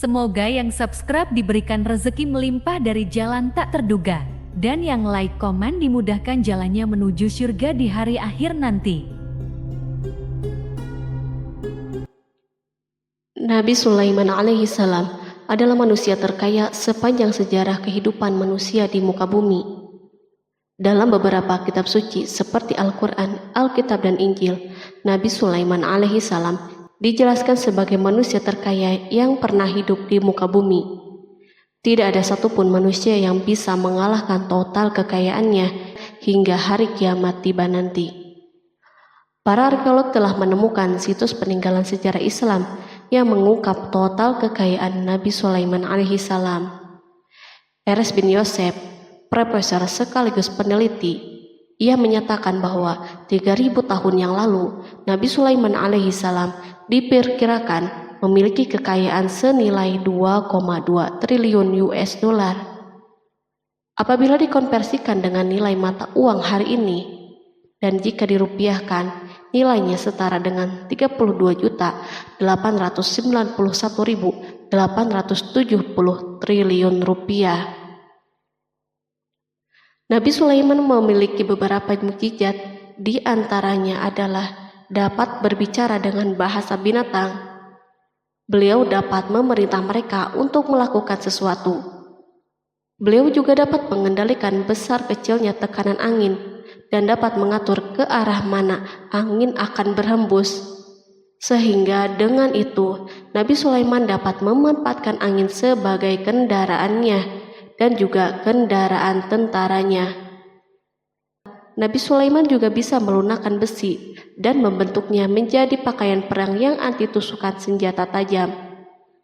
Semoga yang subscribe diberikan rezeki melimpah dari jalan tak terduga, dan yang like komen dimudahkan jalannya menuju surga di hari akhir nanti. Nabi Sulaiman alaihi salam adalah manusia terkaya sepanjang sejarah kehidupan manusia di muka bumi. Dalam beberapa kitab suci seperti Al-Quran, Alkitab, dan Injil, Nabi Sulaiman alaihi salam dijelaskan sebagai manusia terkaya yang pernah hidup di muka bumi. Tidak ada satupun manusia yang bisa mengalahkan total kekayaannya hingga hari kiamat tiba nanti. Para arkeolog telah menemukan situs peninggalan sejarah Islam yang mengungkap total kekayaan Nabi Sulaiman alaihi salam. Eres bin Yosef, profesor sekaligus peneliti, ia menyatakan bahwa 3000 tahun yang lalu Nabi Sulaiman alaihi salam diperkirakan memiliki kekayaan senilai 2,2 triliun US dollar. Apabila dikonversikan dengan nilai mata uang hari ini, dan jika dirupiahkan, nilainya setara dengan 32.891.870 triliun rupiah. Nabi Sulaiman memiliki beberapa mukjizat, di antaranya adalah dapat berbicara dengan bahasa binatang. Beliau dapat memerintah mereka untuk melakukan sesuatu. Beliau juga dapat mengendalikan besar kecilnya tekanan angin dan dapat mengatur ke arah mana angin akan berhembus. Sehingga dengan itu, Nabi Sulaiman dapat memanfaatkan angin sebagai kendaraannya dan juga kendaraan tentaranya. Nabi Sulaiman juga bisa melunakkan besi dan membentuknya menjadi pakaian perang yang anti tusukan senjata tajam.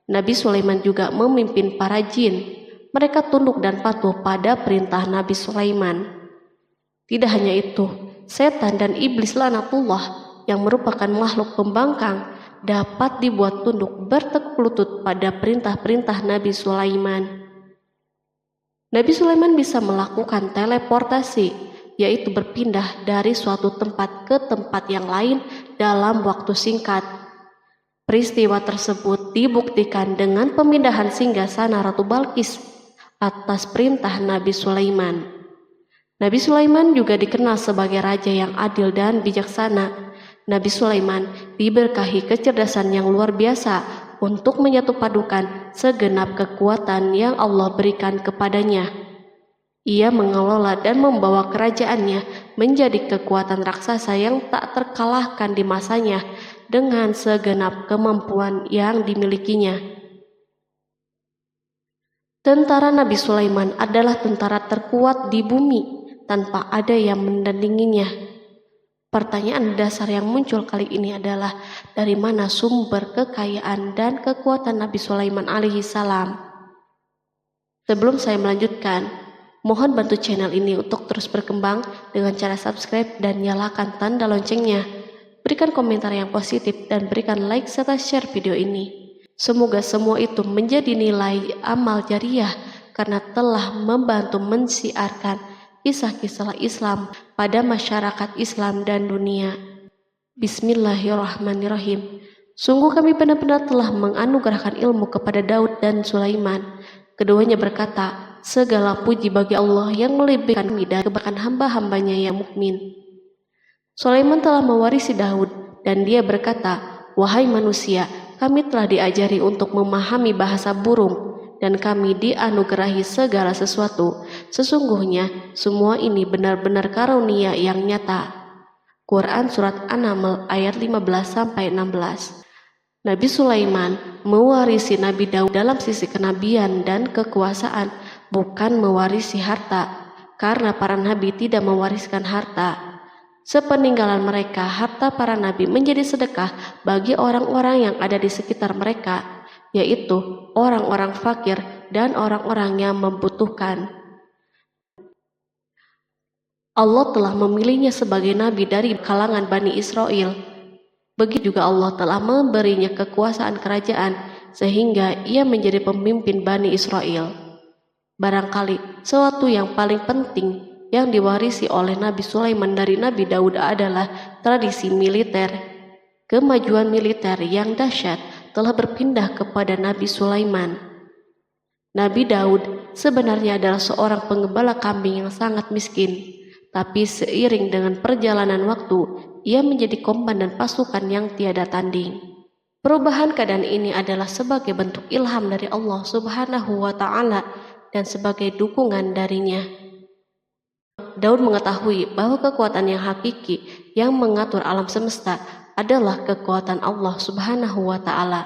Nabi Sulaiman juga memimpin para jin. Mereka tunduk dan patuh pada perintah Nabi Sulaiman. Tidak hanya itu, setan dan iblis laknatullah yang merupakan makhluk pembangkang dapat dibuat tunduk bertekuk lutut pada perintah-perintah Nabi Sulaiman. Nabi Sulaiman bisa melakukan teleportasi, yaitu berpindah dari suatu tempat ke tempat yang lain dalam waktu singkat. Peristiwa tersebut dibuktikan dengan pemindahan singgasana Ratu Balqis atas perintah Nabi Sulaiman. Nabi Sulaiman juga dikenal sebagai raja yang adil dan bijaksana. Nabi Sulaiman diberkahi kecerdasan yang luar biasa untuk menyatupadukan segenap kekuatan yang Allah berikan kepadanya. Ia mengelola dan membawa kerajaannya menjadi kekuatan raksasa yang tak terkalahkan di masanya dengan segenap kemampuan yang dimilikinya. Tentara Nabi Sulaiman adalah tentara terkuat di bumi tanpa ada yang menandinginya. Pertanyaan dasar yang muncul kali ini adalah dari mana sumber kekayaan dan kekuatan Nabi Sulaiman alaihi salam? Sebelum saya melanjutkan, mohon bantu channel ini untuk terus berkembang dengan cara subscribe dan nyalakan tanda loncengnya. Berikan komentar yang positif dan berikan like serta share video ini. Semoga semua itu menjadi nilai amal jariah karena telah membantu mensiarkan kisah-kisah Islam pada masyarakat Islam dan dunia. Bismillahirrahmanirrahim. Sungguh kami benar-benar telah menganugerahkan ilmu kepada Daud dan Sulaiman. Keduanya berkata, segala puji bagi Allah yang melebihkan kami dari kebanyakan hamba-hambanya yang mukmin. Sulaiman telah mewarisi Daud dan dia berkata, wahai manusia, kami telah diajari untuk memahami bahasa burung dan kami dianugerahi segala sesuatu. Sesungguhnya semua ini benar-benar karunia yang nyata. Quran Surat An-Naml ayat 15-16. Nabi Sulaiman mewarisi Nabi Daud dalam sisi kenabian dan kekuasaan, bukan mewarisi harta, karena para nabi tidak mewariskan harta. Sepeninggalan mereka, harta para nabi menjadi sedekah bagi orang-orang yang ada di sekitar mereka, yaitu orang-orang fakir dan orang-orang yang membutuhkan. Allah telah memilihnya sebagai nabi dari kalangan Bani Israel. Begitu juga Allah telah memberinya kekuasaan kerajaan sehingga ia menjadi pemimpin Bani Israel. Barangkali sesuatu yang paling penting yang diwarisi oleh Nabi Sulaiman dari Nabi Daud adalah tradisi militer. Kemajuan militer yang dahsyat telah berpindah kepada Nabi Sulaiman. Nabi Daud sebenarnya adalah seorang penggembala kambing yang sangat miskin, tapi seiring dengan perjalanan waktu, ia menjadi komandan pasukan yang tiada tanding. Perubahan keadaan ini adalah sebagai bentuk ilham dari Allah Subhanahu wa Ta'ala dan sebagai dukungan darinya. Daud mengetahui bahwa kekuatan yang hakiki yang mengatur alam semesta adalah kekuatan Allah Subhanahu wa Ta'ala.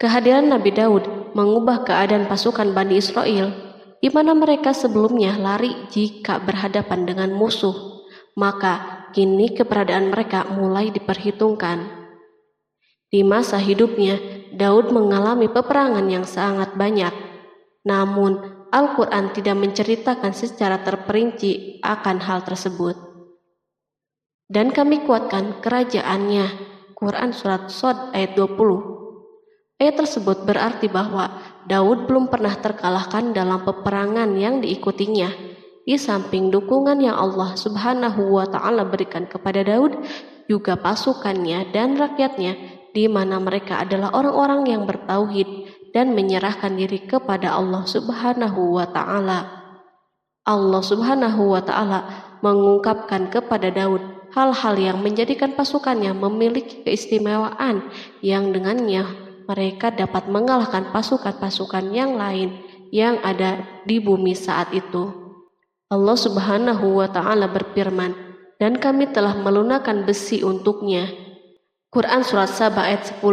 Kehadiran Nabi Daud mengubah keadaan pasukan Bani Israel, di mana mereka sebelumnya lari jika berhadapan dengan musuh, maka kini keberadaan mereka mulai diperhitungkan. Di masa hidupnya, Daud mengalami peperangan yang sangat banyak, namun Al-Quran tidak menceritakan secara terperinci akan hal tersebut. Dan kami kuatkan kerajaannya. Quran Surat Shad ayat 20. Ayat tersebut berarti bahwa Daud belum pernah terkalahkan dalam peperangan yang diikutinya. Di samping dukungan yang Allah Subhanahu wa Ta'ala berikan kepada Daud, juga pasukannya dan rakyatnya, di mana mereka adalah orang-orang yang bertauhid dan menyerahkan diri kepada Allah Subhanahu wa Ta'ala. Allah Subhanahu wa Ta'ala mengungkapkan kepada Daud hal-hal yang menjadikan pasukannya memiliki keistimewaan yang dengannya mereka dapat mengalahkan pasukan-pasukan yang lain yang ada di bumi saat itu. Allah Subhanahu wa Ta'ala berfirman, dan kami telah melunakkan besi untuknya. Quran Surat Saba ayat 10.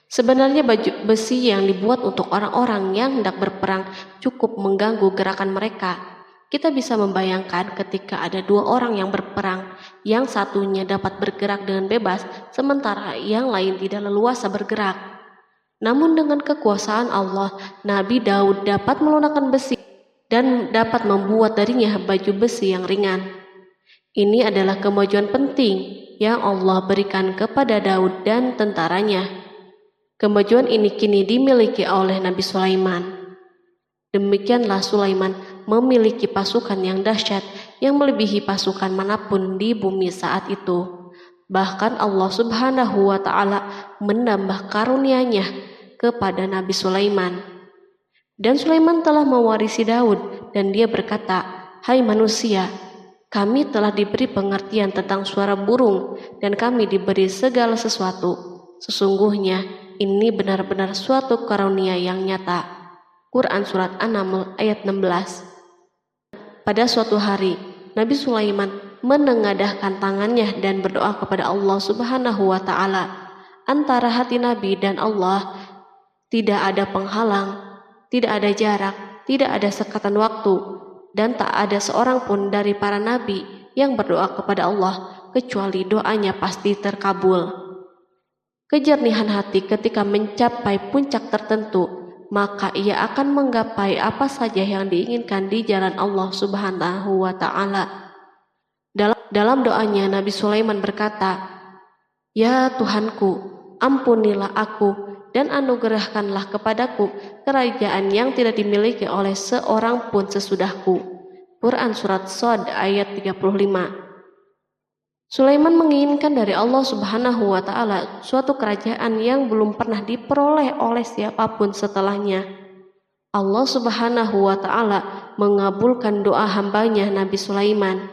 Sebenarnya baju besi yang dibuat untuk orang-orang yang hendak berperang cukup mengganggu gerakan mereka. Kita bisa membayangkan ketika ada dua orang yang berperang, yang satunya dapat bergerak dengan bebas, sementara yang lain tidak leluasa bergerak. Namun dengan kekuasaan Allah, Nabi Daud dapat melunakkan besi dan dapat membuat darinya baju besi yang ringan. Ini adalah kemajuan penting yang Allah berikan kepada Daud dan tentaranya. Kemajuan ini kini dimiliki oleh Nabi Sulaiman. Demikianlah Sulaiman memiliki pasukan yang dahsyat yang melebihi pasukan manapun di bumi saat itu. Bahkan Allah Subhanahu wa Ta'ala menambah karunia-Nya kepada Nabi Sulaiman. Dan Sulaiman telah mewarisi Daud dan dia berkata, "Hai manusia, kami telah diberi pengertian tentang suara burung dan kami diberi segala sesuatu. Sesungguhnya ini benar-benar suatu karunia yang nyata." Quran Surat An-Naml ayat 16. Pada suatu hari, Nabi Sulaiman menengadahkan tangannya dan berdoa kepada Allah Subhanahu wa Ta'ala. Antara hati Nabi dan Allah tidak ada penghalang, tidak ada jarak, tidak ada sekatan waktu, dan tak ada seorang pun dari para nabi yang berdoa kepada Allah kecuali doanya pasti terkabul. Kejernihan hati ketika mencapai puncak tertentu, maka ia akan menggapai apa saja yang diinginkan di jalan Allah Subhanahu wa Ta'ala. Dalam doanya Nabi Sulaiman berkata, "Ya Tuhanku, ampunilah aku dan anugerahkanlah kepadaku kerajaan yang tidak dimiliki oleh seorang pun sesudahku." Quran Surat Shad ayat 35. Sulaiman menginginkan dari Allah Subhanahu wa Ta'ala suatu kerajaan yang belum pernah diperoleh oleh siapapun setelahnya. Allah Subhanahu wa Ta'ala mengabulkan doa hambanya Nabi Sulaiman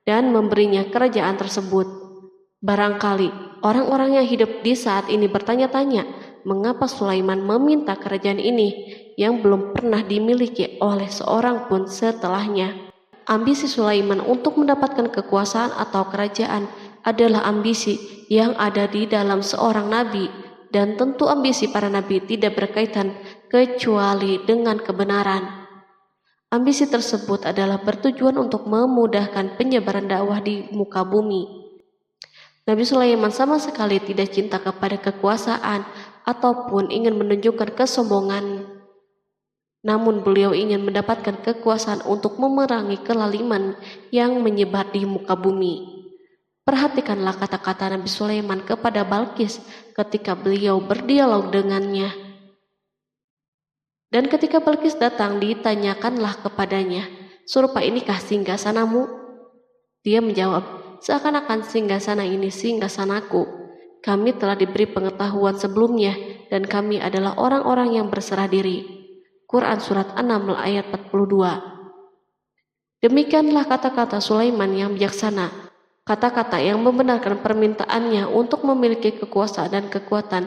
dan memberinya kerajaan tersebut. Barangkali orang-orang yang hidup di saat ini bertanya-tanya, mengapa Sulaiman meminta kerajaan ini yang belum pernah dimiliki oleh seorang pun setelahnya. Ambisi Sulaiman untuk mendapatkan kekuasaan atau kerajaan adalah ambisi yang ada di dalam seorang nabi, dan tentu ambisi para nabi tidak berkaitan kecuali dengan kebenaran. Ambisi tersebut adalah bertujuan untuk memudahkan penyebaran dakwah di muka bumi. Nabi Sulaiman sama sekali tidak cinta kepada kekuasaan ataupun ingin menunjukkan kesombongan. Namun beliau ingin mendapatkan kekuasaan untuk memerangi kelaliman yang menyebar di muka bumi. Perhatikanlah kata-kata Nabi Sulaiman kepada Balqis ketika beliau berdialog dengannya. Dan ketika Balqis datang, ditanyakanlah kepadanya, "Serupa inikah singgasanamu?" Dia menjawab, "Seakan-akan singgasana ini singgasanaku. kami telah diberi pengetahuan sebelumnya dan kami adalah orang-orang yang berserah diri. Quran Surat An-Naml ayat 42. Demikianlah kata-kata Sulaiman yang bijaksana, kata-kata yang membenarkan permintaannya untuk memiliki kekuasaan dan kekuatan.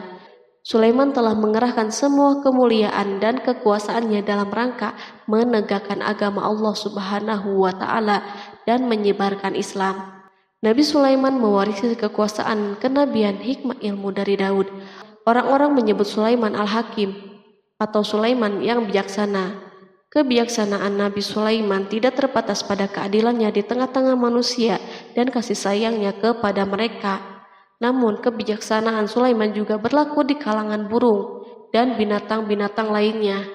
Sulaiman telah mengerahkan semua kemuliaan dan kekuasaannya dalam rangka menegakkan agama Allah Subhanahu wa Ta'ala dan menyebarkan Islam. Nabi Sulaiman mewarisi kekuasaan, kenabian, hikmah ilmu dari Daud. Orang-orang menyebut Sulaiman Al-Hakim atau Sulaiman yang bijaksana. Kebijaksanaan Nabi Sulaiman tidak terbatas pada keadilannya di tengah-tengah manusia dan kasih sayangnya kepada mereka. Namun kebijaksanaan Sulaiman juga berlaku di kalangan burung dan binatang-binatang lainnya.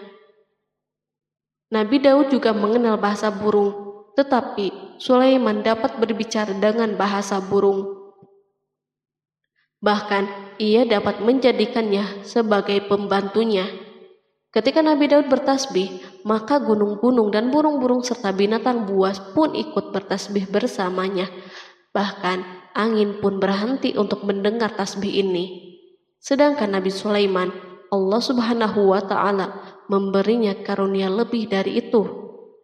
Nabi Daud juga mengenal bahasa burung, tetapi Sulaiman dapat berbicara dengan bahasa burung. Bahkan ia dapat menjadikannya sebagai pembantunya. Ketika Nabi Daud bertasbih, maka gunung-gunung dan burung-burung serta binatang buas pun ikut bertasbih bersamanya. Bahkan angin pun berhenti untuk mendengar tasbih ini. Sedangkan Nabi Sulaiman, Allah Subhanahu wa Ta'ala memberinya karunia lebih dari itu,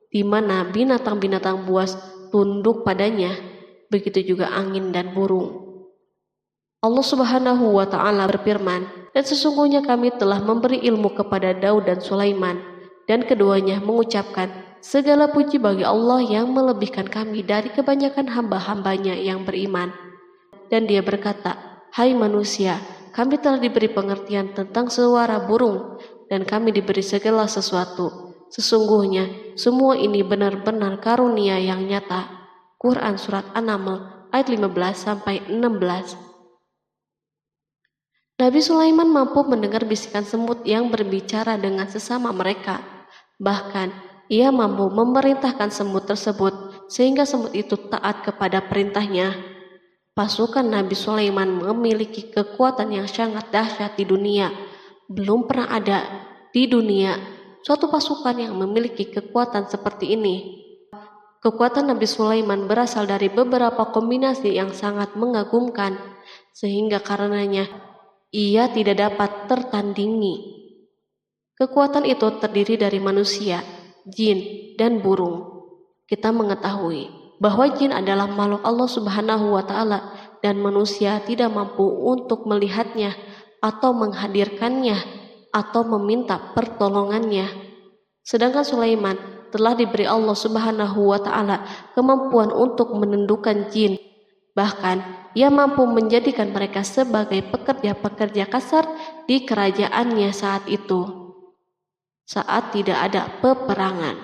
di mana binatang-binatang buas tunduk padanya, begitu juga angin dan burung. Allah Subhanahu wa Ta'ala berfirman, dan sesungguhnya kami telah memberi ilmu kepada Daud dan Sulaiman, dan keduanya mengucapkan, segala puji bagi Allah yang melebihkan kami dari kebanyakan hamba-hambanya yang beriman. Dan dia berkata, hai manusia, kami telah diberi pengertian tentang suara burung, dan kami diberi segala sesuatu. Sesungguhnya semua ini benar-benar karunia yang nyata. Quran Surat An-Naml ayat 15-16. Nabi Sulaiman mampu mendengar bisikan semut yang berbicara dengan sesama mereka. Bahkan ia mampu memerintahkan semut tersebut sehingga semut itu taat kepada perintahnya. Pasukan Nabi Sulaiman memiliki kekuatan yang sangat dahsyat di dunia. Belum pernah ada di dunia suatu pasukan yang memiliki kekuatan seperti ini. Kekuatan Nabi Sulaiman berasal dari beberapa kombinasi yang sangat mengagumkan, sehingga karenanya ia tidak dapat tertandingi. Kekuatan itu terdiri dari manusia, jin, dan burung. Kita mengetahui bahwa jin adalah makhluk Allah Subhanahu wa Ta'ala dan manusia tidak mampu untuk melihatnya atau menghadirkannya atau meminta pertolongannya. Sedangkan Sulaiman telah diberi Allah Subhanahu wa Ta'ala kemampuan untuk menundukkan jin. Bahkan ia mampu menjadikan mereka sebagai pekerja-pekerja kasar di kerajaannya saat itu, saat tidak ada peperangan.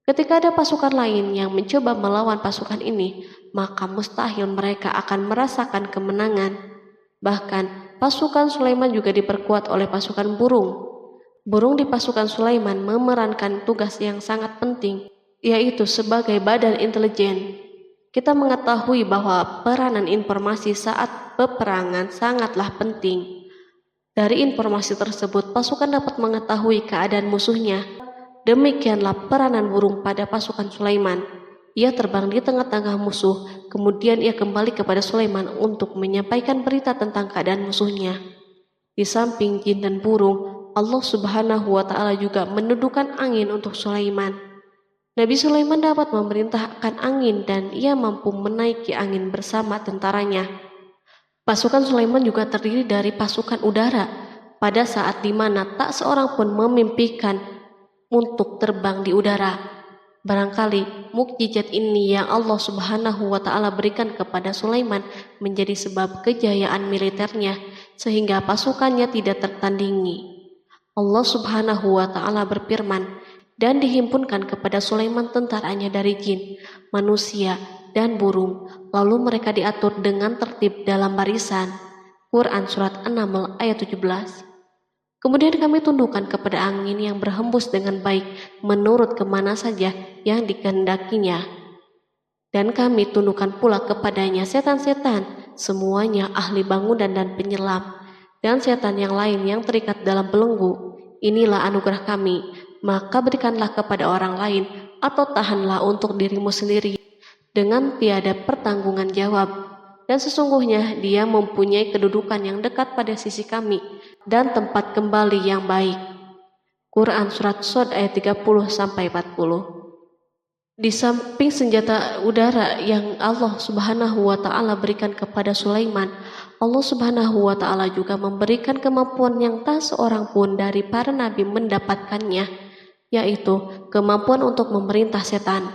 Ketika ada pasukan lain yang mencoba melawan pasukan ini, maka mustahil mereka akan merasakan kemenangan. Bahkan pasukan Sulaiman juga diperkuat oleh pasukan burung. Burung di pasukan Sulaiman memerankan tugas yang sangat penting, yaitu sebagai badan intelijen. Kita mengetahui bahwa peranan informasi saat peperangan sangatlah penting. Dari informasi tersebut, pasukan dapat mengetahui keadaan musuhnya. Demikianlah peranan burung pada pasukan Sulaiman. Ia terbang di tengah-tengah musuh, kemudian ia kembali kepada Sulaiman untuk menyampaikan berita tentang keadaan musuhnya. Di samping jin dan burung, Allah Subhanahu wa Ta'ala juga menundukkan angin untuk Sulaiman. Nabi Sulaiman dapat memerintahkan angin dan ia mampu menaiki angin bersama tentaranya. Pasukan Sulaiman juga terdiri dari pasukan udara pada saat di mana tak seorang pun memimpikan untuk terbang di udara. Barangkali mukjizat ini yang Allah Subhanahu wa Ta'ala berikan kepada Sulaiman menjadi sebab kejayaan militernya sehingga pasukannya tidak tertandingi. Allah Subhanahu wa Ta'ala berfirman, dan dihimpunkan kepada Sulaiman tentaranya dari jin, manusia, dan burung, lalu mereka diatur dengan tertib dalam barisan. Quran Surat An-Naml ayat 17. Kemudian kami tundukkan kepada angin yang berhembus dengan baik menurut kemana saja yang dikehendakinya. Dan kami tundukkan pula kepadanya setan-setan, semuanya ahli bangunan dan penyelam, dan setan yang lain yang terikat dalam belenggu. Inilah anugerah kami, maka berikanlah kepada orang lain atau tahanlah untuk dirimu sendiri dengan tiada pertanggungan jawab. dan sesungguhnya dia mempunyai kedudukan yang dekat pada sisi kami dan tempat kembali yang baik. Quran Surat Shad ayat 30-40. Di samping senjata udara yang Allah Subhanahu wa Ta'ala berikan kepada Sulaiman, Allah Subhanahu wa Ta'ala juga memberikan kemampuan yang tak seorang pun dari para nabi mendapatkannya, yaitu kemampuan untuk memerintah setan.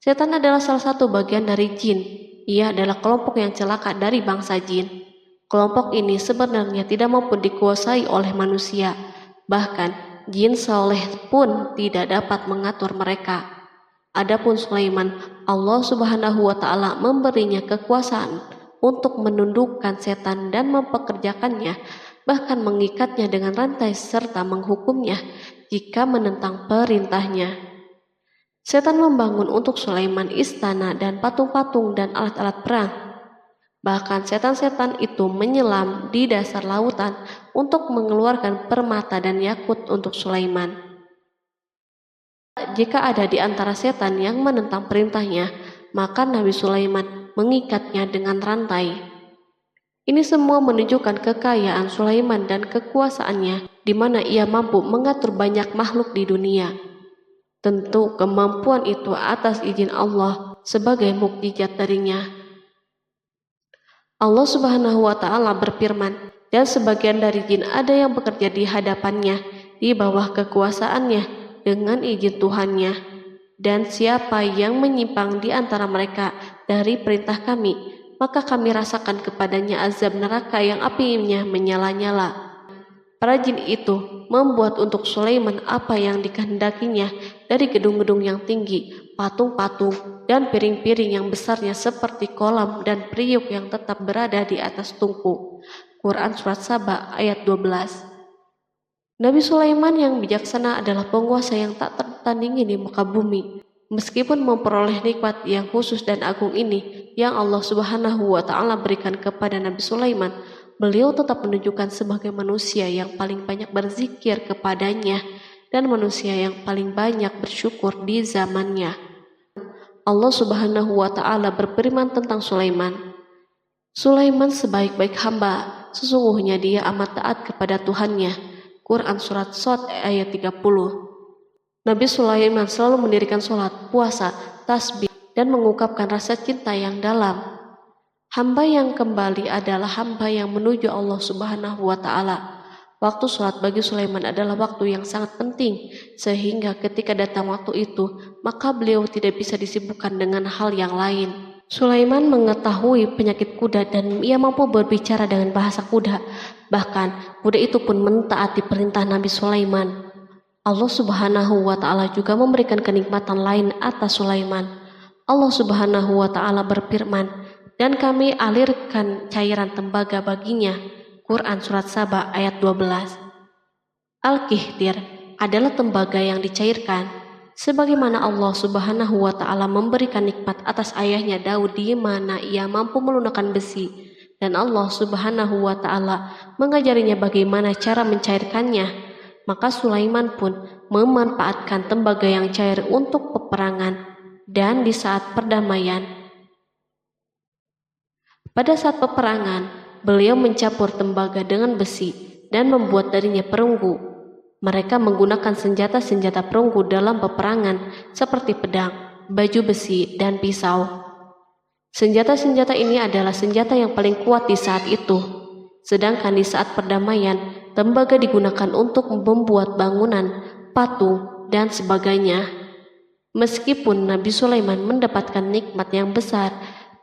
Setan adalah salah satu bagian dari jin. Ia adalah kelompok yang celaka dari bangsa jin. Kelompok ini sebenarnya tidak mampu dikuasai oleh manusia. Bahkan jin soleh pun tidak dapat mengatur mereka. Adapun Sulaiman, Allah Subhanahu wa Ta'ala memberinya kekuasaan untuk menundukkan setan dan mempekerjakannya, bahkan mengikatnya dengan rantai serta menghukumnya jika menentang perintahnya. Setan membangun untuk Sulaiman istana dan patung-patung dan alat-alat perang. Bahkan setan-setan itu menyelam di dasar lautan untuk mengeluarkan permata dan yakut untuk Sulaiman. Jika ada di antara setan yang menentang perintahnya, maka Nabi Sulaiman mengikatnya dengan rantai. Ini semua menunjukkan kekayaan Sulaiman dan kekuasaannya, di mana ia mampu mengatur banyak makhluk di dunia. Tentu kemampuan itu atas izin Allah sebagai mukjizat darinya. Allah Subhanahu wa Ta'ala berfirman, dan sebagian dari jin ada yang bekerja di hadapannya, di bawah kekuasaannya, dengan izin Tuhannya, dan siapa yang menyimpang di antara mereka dari perintah kami, maka kami rasakan kepadanya azab neraka yang apinya menyala-nyala. Para jin itu membuat untuk Sulaiman apa yang dikehendakinya dari gedung-gedung yang tinggi, patung-patung, dan piring-piring yang besarnya seperti kolam dan periuk yang tetap berada di atas tungku. Quran Surat Saba ayat 12. Nabi Sulaiman yang bijaksana adalah penguasa yang tak tertandingi di muka bumi. Meskipun memperoleh nikmat yang khusus dan agung ini yang Allah Subhanahu wa Ta'ala berikan kepada Nabi Sulaiman, beliau tetap menunjukkan sebagai manusia yang paling banyak berzikir kepadanya dan manusia yang paling banyak bersyukur di zamannya. Allah Subhanahu wa Ta'ala berfirman tentang Sulaiman, Sulaiman sebaik-baik hamba, sesungguhnya dia amat taat kepada Tuhannya. Quran Surat Shad ayat 30. Nabi Sulaiman selalu mendirikan sholat, puasa, tasbih, dan mengungkapkan rasa cinta yang dalam. Hamba yang kembali adalah hamba yang menuju Allah Subhanahu wa Ta'ala. Waktu sholat bagi Sulaiman adalah waktu yang sangat penting, sehingga ketika datang waktu itu, maka beliau tidak bisa disibukkan dengan hal yang lain. Sulaiman mengetahui penyakit kuda dan ia mampu berbicara dengan bahasa kuda. Bahkan kuda itu pun mentaati perintah Nabi Sulaiman. Allah Subhanahu wa Ta'ala juga memberikan kenikmatan lain atas Sulaiman. Allah Subhanahu wa Ta'ala berfirman, dan kami alirkan cairan tembaga baginya. Quran Surat Saba ayat 12. Al-Kihtir adalah tembaga yang dicairkan. Sebagaimana Allah Subhanahu wa Ta'ala memberikan nikmat atas ayahnya Daud di mana ia mampu melunakkan besi, dan Allah Subhanahu wa Ta'ala mengajarinya bagaimana cara mencairkannya, maka Sulaiman pun memanfaatkan tembaga yang cair untuk peperangan dan di saat perdamaian. Pada saat peperangan, beliau mencampur tembaga dengan besi dan membuat darinya perunggu. Mereka menggunakan senjata-senjata perunggu dalam peperangan seperti pedang, baju besi, dan pisau. Senjata-senjata ini adalah senjata yang paling kuat di saat itu. Sedangkan di saat perdamaian, tembaga digunakan untuk membuat bangunan, patung, dan sebagainya. Meskipun Nabi Sulaiman mendapatkan nikmat yang besar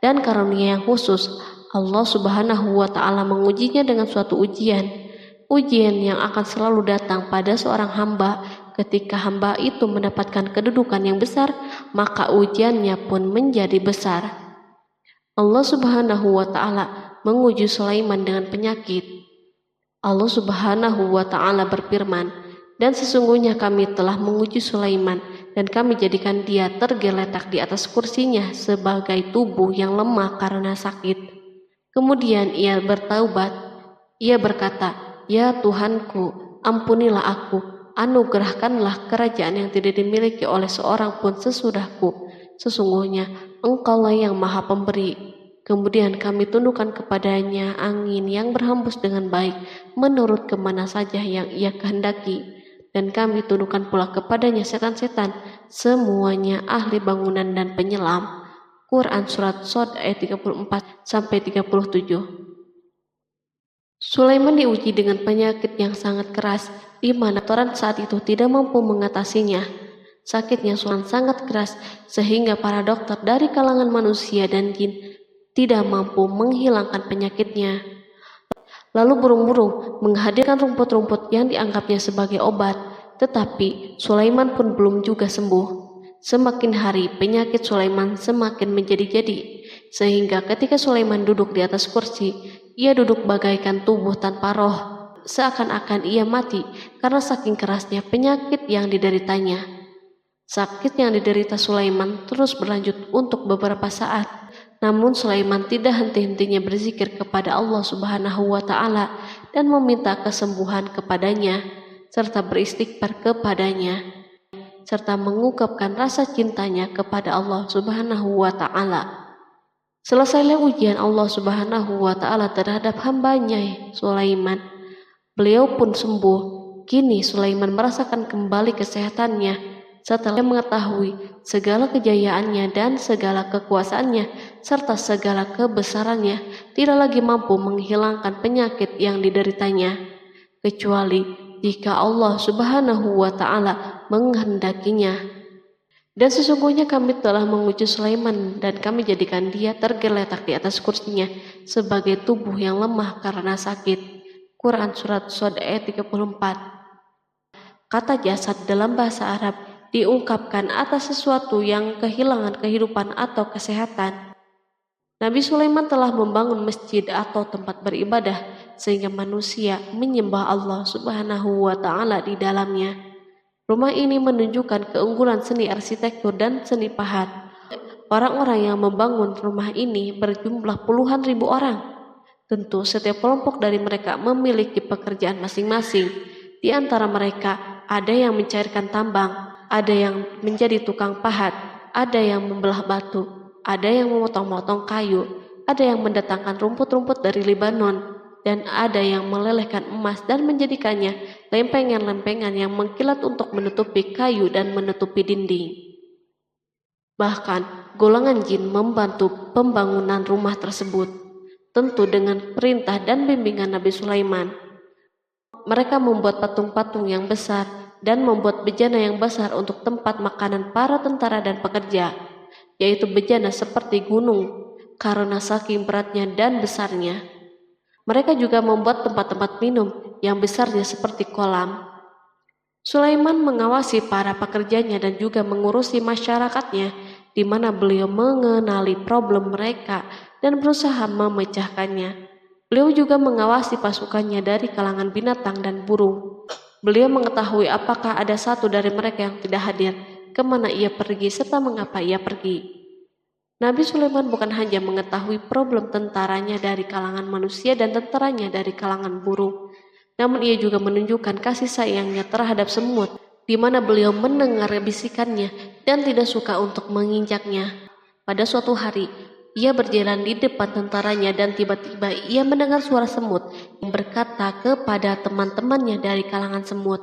dan karunia yang khusus, Allah Subhanahu wa Ta'ala mengujinya dengan suatu ujian yang akan selalu datang pada seorang hamba. Ketika hamba itu mendapatkan kedudukan yang besar, maka ujiannya pun menjadi besar. Allah Subhanahu wa Ta'ala menguji Sulaiman dengan penyakit. Allah Subhanahu wa Ta'ala berfirman, dan sesungguhnya kami telah menguji Sulaiman dan kami jadikan dia tergeletak di atas kursinya sebagai tubuh yang lemah karena sakit. Kemudian ia bertaubat. Ia berkata, Ya Tuhanku, ampunilah aku, anugerahkanlah kerajaan yang tidak dimiliki oleh seorang pun sesudahku. Sesungguhnya Engkaulah yang Maha Pemberi. Kemudian kami tundukkan kepadanya angin yang berhembus dengan baik menurut kemana saja yang ia kehendaki. Dan kami tundukkan pula kepadanya setan-setan, semuanya ahli bangunan dan penyelam. Quran Surat Shad ayat 34-37. Sulaiman diuji dengan penyakit yang sangat keras, di mana dokter saat itu tidak mampu mengatasinya. Sakitnya Sulaiman sangat keras, sehingga para dokter dari kalangan manusia dan jin tidak mampu menghilangkan penyakitnya. Lalu burung-burung menghadirkan rumput-rumput yang dianggapnya sebagai obat, tetapi Sulaiman pun belum juga sembuh. Semakin hari penyakit Sulaiman semakin menjadi-jadi, sehingga ketika Sulaiman duduk di atas kursi, ia duduk bagaikan tubuh tanpa roh, seakan-akan ia mati karena saking kerasnya penyakit yang dideritanya. Sakit yang diderita Sulaiman terus berlanjut untuk beberapa saat. Namun Sulaiman tidak henti-hentinya berzikir kepada Allah Subhanahu wa Ta'ala dan meminta kesembuhan kepadanya, serta beristighfar kepadanya, serta mengungkapkan rasa cintanya kepada Allah Subhanahu wa Ta'ala. Selesailah ujian Allah Subhanahu wa Ta'ala terhadap hambanya Sulaiman. Beliau pun sembuh. Kini Sulaiman merasakan kembali kesehatannya setelah mengetahui segala kejayaannya dan segala kekuasaannya serta segala kebesarannya tidak lagi mampu menghilangkan penyakit yang dideritanya, kecuali jika Allah Subhanahu wa Ta'ala menghendakinya. Dan sesungguhnya kami telah menguji Sulaiman dan kami jadikan dia tergeletak di atas kursinya sebagai tubuh yang lemah karena sakit. Quran Surat Shad ayat 34. Kata jasad dalam bahasa Arab diungkapkan atas sesuatu yang kehilangan kehidupan atau kesehatan. Nabi Sulaiman telah membangun masjid atau tempat beribadah sehingga manusia menyembah Allah Subhanahu wa Ta'ala di dalamnya. Rumah ini menunjukkan keunggulan seni arsitektur dan seni pahat. Orang-orang yang membangun rumah ini berjumlah puluhan ribu orang. Tentu setiap kelompok dari mereka memiliki pekerjaan masing-masing. Di antara mereka ada yang mencairkan tambang, ada yang menjadi tukang pahat, ada yang membelah batu, ada yang memotong-motong kayu, ada yang mendatangkan rumput-rumput dari Lebanon, dan ada yang melelehkan emas dan menjadikannya lempengan-lempengan yang mengkilat untuk menutupi kayu dan menutupi dinding. Bahkan golongan jin membantu pembangunan rumah tersebut, tentu dengan perintah dan bimbingan Nabi Sulaiman. Mereka membuat patung-patung yang besar dan membuat bejana yang besar untuk tempat makanan para tentara dan pekerja, yaitu bejana seperti gunung karena saking beratnya dan besarnya. Mereka juga membuat tempat-tempat minum yang besarnya seperti kolam. Sulaiman mengawasi para pekerjanya dan juga mengurusi masyarakatnya, di mana beliau mengenali problem mereka dan berusaha memecahkannya. Beliau juga mengawasi pasukannya dari kalangan binatang dan burung. Beliau mengetahui apakah ada satu dari mereka yang tidak hadir, kemana ia pergi, serta mengapa ia pergi. Nabi Sulaiman bukan hanya mengetahui problem tentaranya dari kalangan manusia dan tentaranya dari kalangan burung, namun ia juga menunjukkan kasih sayangnya terhadap semut, di mana beliau mendengar bisikannya dan tidak suka untuk menginjaknya. Pada suatu hari, ia berjalan di depan tentaranya dan tiba-tiba ia mendengar suara semut yang berkata kepada teman-temannya dari kalangan semut.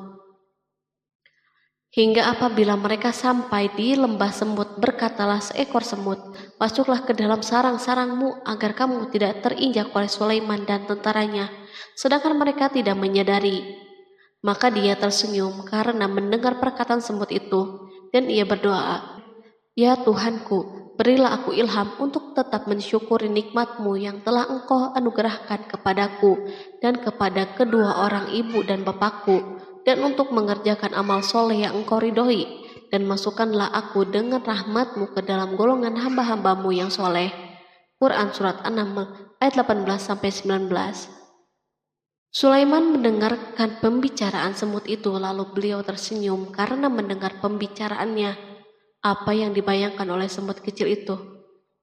Hingga apabila mereka sampai di lembah semut, berkatalah seekor semut, "Masuklah ke dalam sarang-sarangmu agar kamu tidak terinjak oleh Sulaiman dan tentaranya." Sedangkan mereka tidak menyadari. Maka dia tersenyum karena mendengar perkataan semut itu, dan ia berdoa, "Ya Tuhanku, berilah aku ilham untuk tetap mensyukuri nikmat-Mu yang telah Engkau anugerahkan kepadaku dan kepada kedua orang ibu dan bapakku, dan untuk mengerjakan amal soleh yang Engkau ridhoi, dan masukkanlah aku dengan rahmat-Mu ke dalam golongan hamba-hamba-Mu yang soleh." Quran Surat An-Naml ayat 18-19. Sulaiman mendengarkan pembicaraan semut itu, lalu beliau tersenyum karena mendengar pembicaraannya. Apa yang dibayangkan oleh semut kecil itu?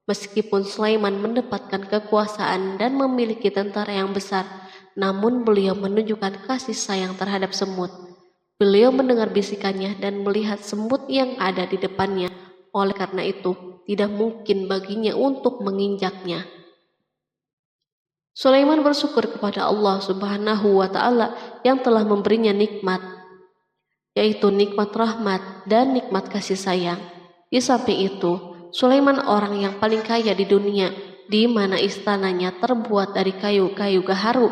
Meskipun Sulaiman mendapatkan kekuasaan dan memiliki tentara yang besar, namun beliau menunjukkan kasih sayang terhadap semut. Beliau mendengar bisikannya dan melihat semut yang ada di depannya. Oleh karena itu, tidak mungkin baginya untuk menginjaknya. Sulaiman bersyukur kepada Allah Subhanahu wa Ta'ala yang telah memberinya nikmat, yaitu nikmat rahmat dan nikmat kasih sayang. Di samping itu, Sulaiman orang yang paling kaya di dunia, di mana istananya terbuat dari kayu-kayu gaharu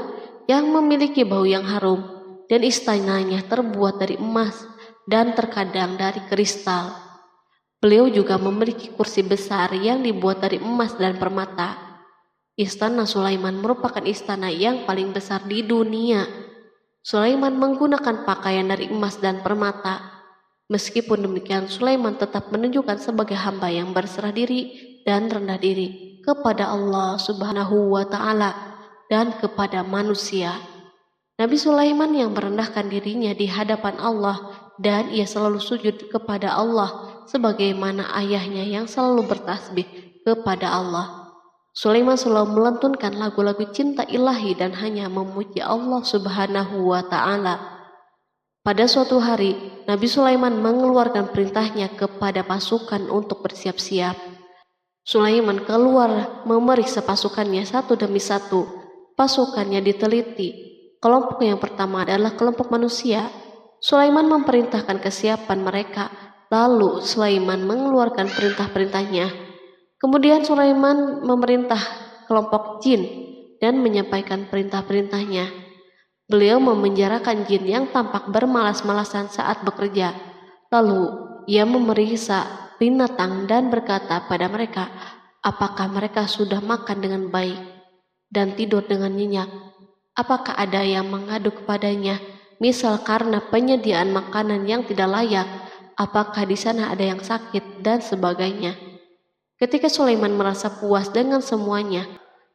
yang memiliki bau yang harum, dan istananya terbuat dari emas dan terkadang dari kristal. Beliau juga memiliki kursi besar yang dibuat dari emas dan permata. Istana Sulaiman merupakan istana yang paling besar di dunia. Sulaiman menggunakan pakaian dari emas dan permata. Meskipun demikian, Sulaiman tetap menunjukkan sebagai hamba yang berserah diri dan rendah diri kepada Allah Subhanahu wa Ta'ala dan kepada manusia. Nabi Sulaiman yang merendahkan dirinya di hadapan Allah, dan ia selalu sujud kepada Allah sebagaimana ayahnya yang selalu bertasbih kepada Allah. Sulaiman selalu melantunkan lagu-lagu cinta ilahi dan hanya memuji Allah Subhanahu wa Ta'ala. Pada suatu hari, Nabi Sulaiman mengeluarkan perintahnya kepada pasukan untuk bersiap-siap. Sulaiman keluar memeriksa pasukannya satu demi satu. Pasukannya diteliti. Kelompok yang pertama adalah kelompok manusia. Sulaiman memerintahkan kesiapan mereka. Lalu Sulaiman mengeluarkan perintah-perintahnya. Kemudian Sulaiman memerintah kelompok jin dan menyampaikan perintah-perintahnya. Beliau memenjarakan jin yang tampak bermalas-malasan saat bekerja. Lalu ia memeriksa binatang dan berkata pada mereka, apakah mereka sudah makan dengan baik dan tidur dengan nyenyak? Apakah ada yang mengadu kepadanya, misal karena penyediaan makanan yang tidak layak? Apakah di sana ada yang sakit dan sebagainya? Ketika Sulaiman merasa puas dengan semuanya,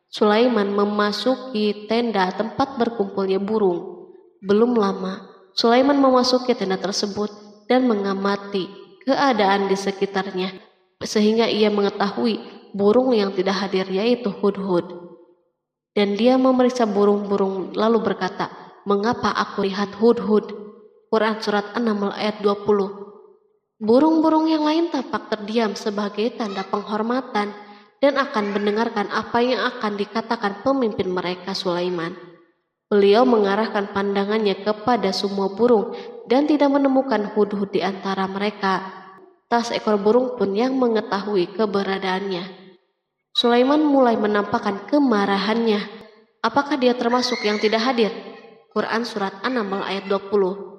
Sulaiman memasuki tenda tempat berkumpulnya burung. Belum lama, Sulaiman memasuki tenda tersebut dan mengamati keadaan di sekitarnya, sehingga ia mengetahui burung yang tidak hadir yaitu hudhud. Dan dia memeriksa burung-burung lalu berkata, mengapa aku lihat hudhud? Quran Surat An-Naml ayat 20. Burung-burung yang lain tampak terdiam sebagai tanda penghormatan dan akan mendengarkan apa yang akan dikatakan pemimpin mereka Sulaiman. Beliau mengarahkan pandangannya kepada semua burung dan tidak menemukan hudhud di antara mereka. Tak seekor burung pun yang mengetahui keberadaannya. Sulaiman mulai menampakkan kemarahannya. Apakah dia termasuk yang tidak hadir? Quran Surat An-Naml ayat 20.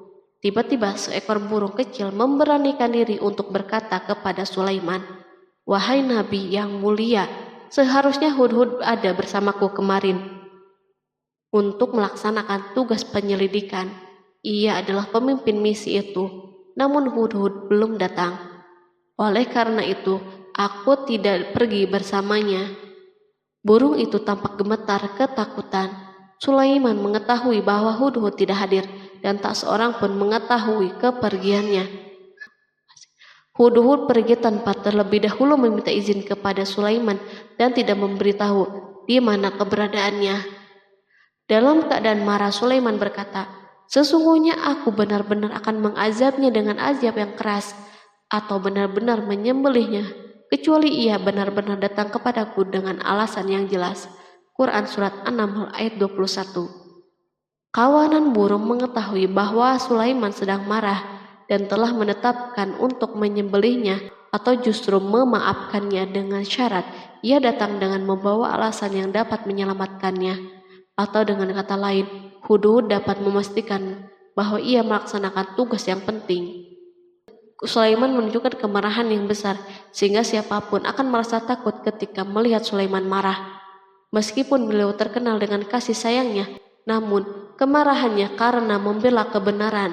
Tiba-tiba seekor burung kecil memberanikan diri untuk berkata kepada Sulaiman, wahai Nabi yang mulia, seharusnya hudhud ada bersamaku kemarin untuk melaksanakan tugas penyelidikan. Ia adalah pemimpin misi itu, namun hudhud belum datang. Oleh karena itu, aku tidak pergi bersamanya. Burung itu tampak gemetar ketakutan. Sulaiman mengetahui bahwa hudhud tidak hadir dan tak seorang pun mengetahui kepergiannya. Hudhud pergi tanpa terlebih dahulu meminta izin kepada Sulaiman dan tidak memberitahu di mana keberadaannya. Dalam keadaan marah, Sulaiman berkata, sesungguhnya aku benar-benar akan mengazabnya dengan azab yang keras atau benar-benar menyembelihnya, kecuali ia benar-benar datang kepadaku dengan alasan yang jelas. Quran Surat An-Naml ayat 21. Kawanan burung mengetahui bahwa Sulaiman sedang marah dan telah menetapkan untuk menyembelihnya atau justru memaafkannya dengan syarat ia datang dengan membawa alasan yang dapat menyelamatkannya. Atau dengan kata lain, hudhud dapat memastikan bahwa ia melaksanakan tugas yang penting. Sulaiman menunjukkan kemarahan yang besar sehingga siapapun akan merasa takut ketika melihat Sulaiman marah. Meskipun beliau terkenal dengan kasih sayangnya, namun kemarahannya karena membela kebenaran.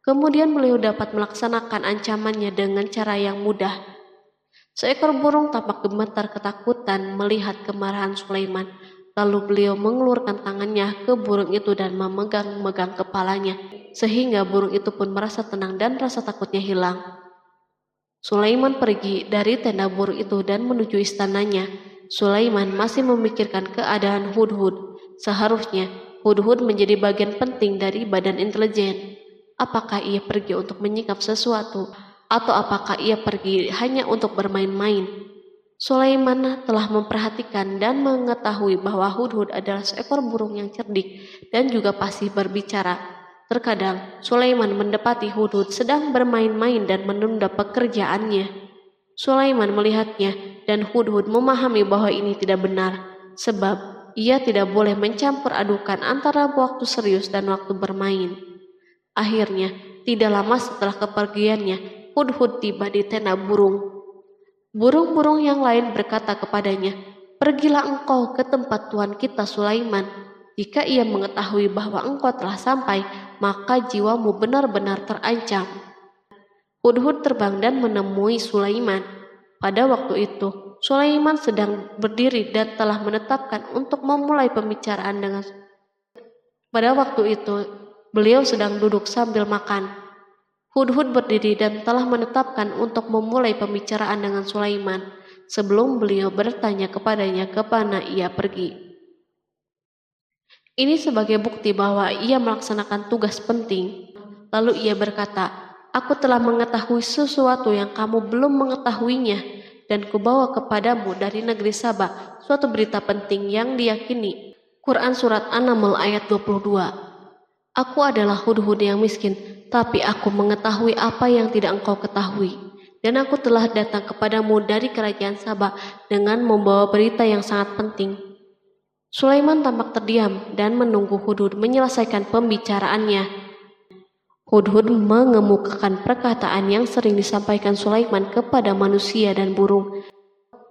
Kemudian beliau dapat melaksanakan ancamannya dengan cara yang mudah. Seekor burung tampak gemetar ketakutan melihat kemarahan Sulaiman. Lalu beliau mengeluarkan tangannya ke burung itu dan memegang-megang kepalanya, sehingga burung itu pun merasa tenang dan rasa takutnya hilang. Sulaiman pergi dari tenda burung itu dan menuju istananya. Sulaiman masih memikirkan keadaan hudhud. Seharusnya hudhud menjadi bagian penting dari badan intelijen. Apakah ia pergi untuk menyingkap sesuatu, atau apakah ia pergi hanya untuk bermain-main? Sulaiman telah memperhatikan dan mengetahui bahwa Hudhud adalah seekor burung yang cerdik dan juga fasih berbicara. Terkadang Sulaiman mendapati Hudhud sedang bermain-main dan menunda pekerjaannya. Sulaiman melihatnya dan Hudhud memahami bahwa ini tidak benar, sebab ia tidak boleh mencampur adukan antara waktu serius dan waktu bermain. Akhirnya, tidak lama setelah kepergiannya, Hudhud tiba di tenda burung. Burung-burung yang lain berkata kepadanya, "Pergilah engkau ke tempat tuan kita Sulaiman. Jika ia mengetahui bahwa engkau telah sampai, maka jiwamu benar-benar terancam." Hudhud terbang dan menemui Sulaiman. Pada waktu itu, Sulaiman sedang berdiri dan telah menetapkan untuk memulai pembicaraan dengan. Pada waktu itu, beliau sedang duduk sambil makan. Hudhud berdiri dan telah menetapkan untuk memulai pembicaraan dengan Sulaiman sebelum beliau bertanya kepadanya kemana ia pergi. Ini sebagai bukti bahwa ia melaksanakan tugas penting. Lalu ia berkata, "Aku telah mengetahui sesuatu yang kamu belum mengetahuinya, dan kubawa kepadamu dari negeri Sabah suatu berita penting yang diyakini." Quran Surat An-Naml ayat 22. Aku adalah Hudhud yang miskin, tapi aku mengetahui apa yang tidak engkau ketahui. Dan aku telah datang kepadamu dari kerajaan Sabah dengan membawa berita yang sangat penting. Sulaiman tampak terdiam dan menunggu Hudhud menyelesaikan pembicaraannya. Hudhud mengemukakan perkataan yang sering disampaikan Sulaiman kepada manusia dan burung.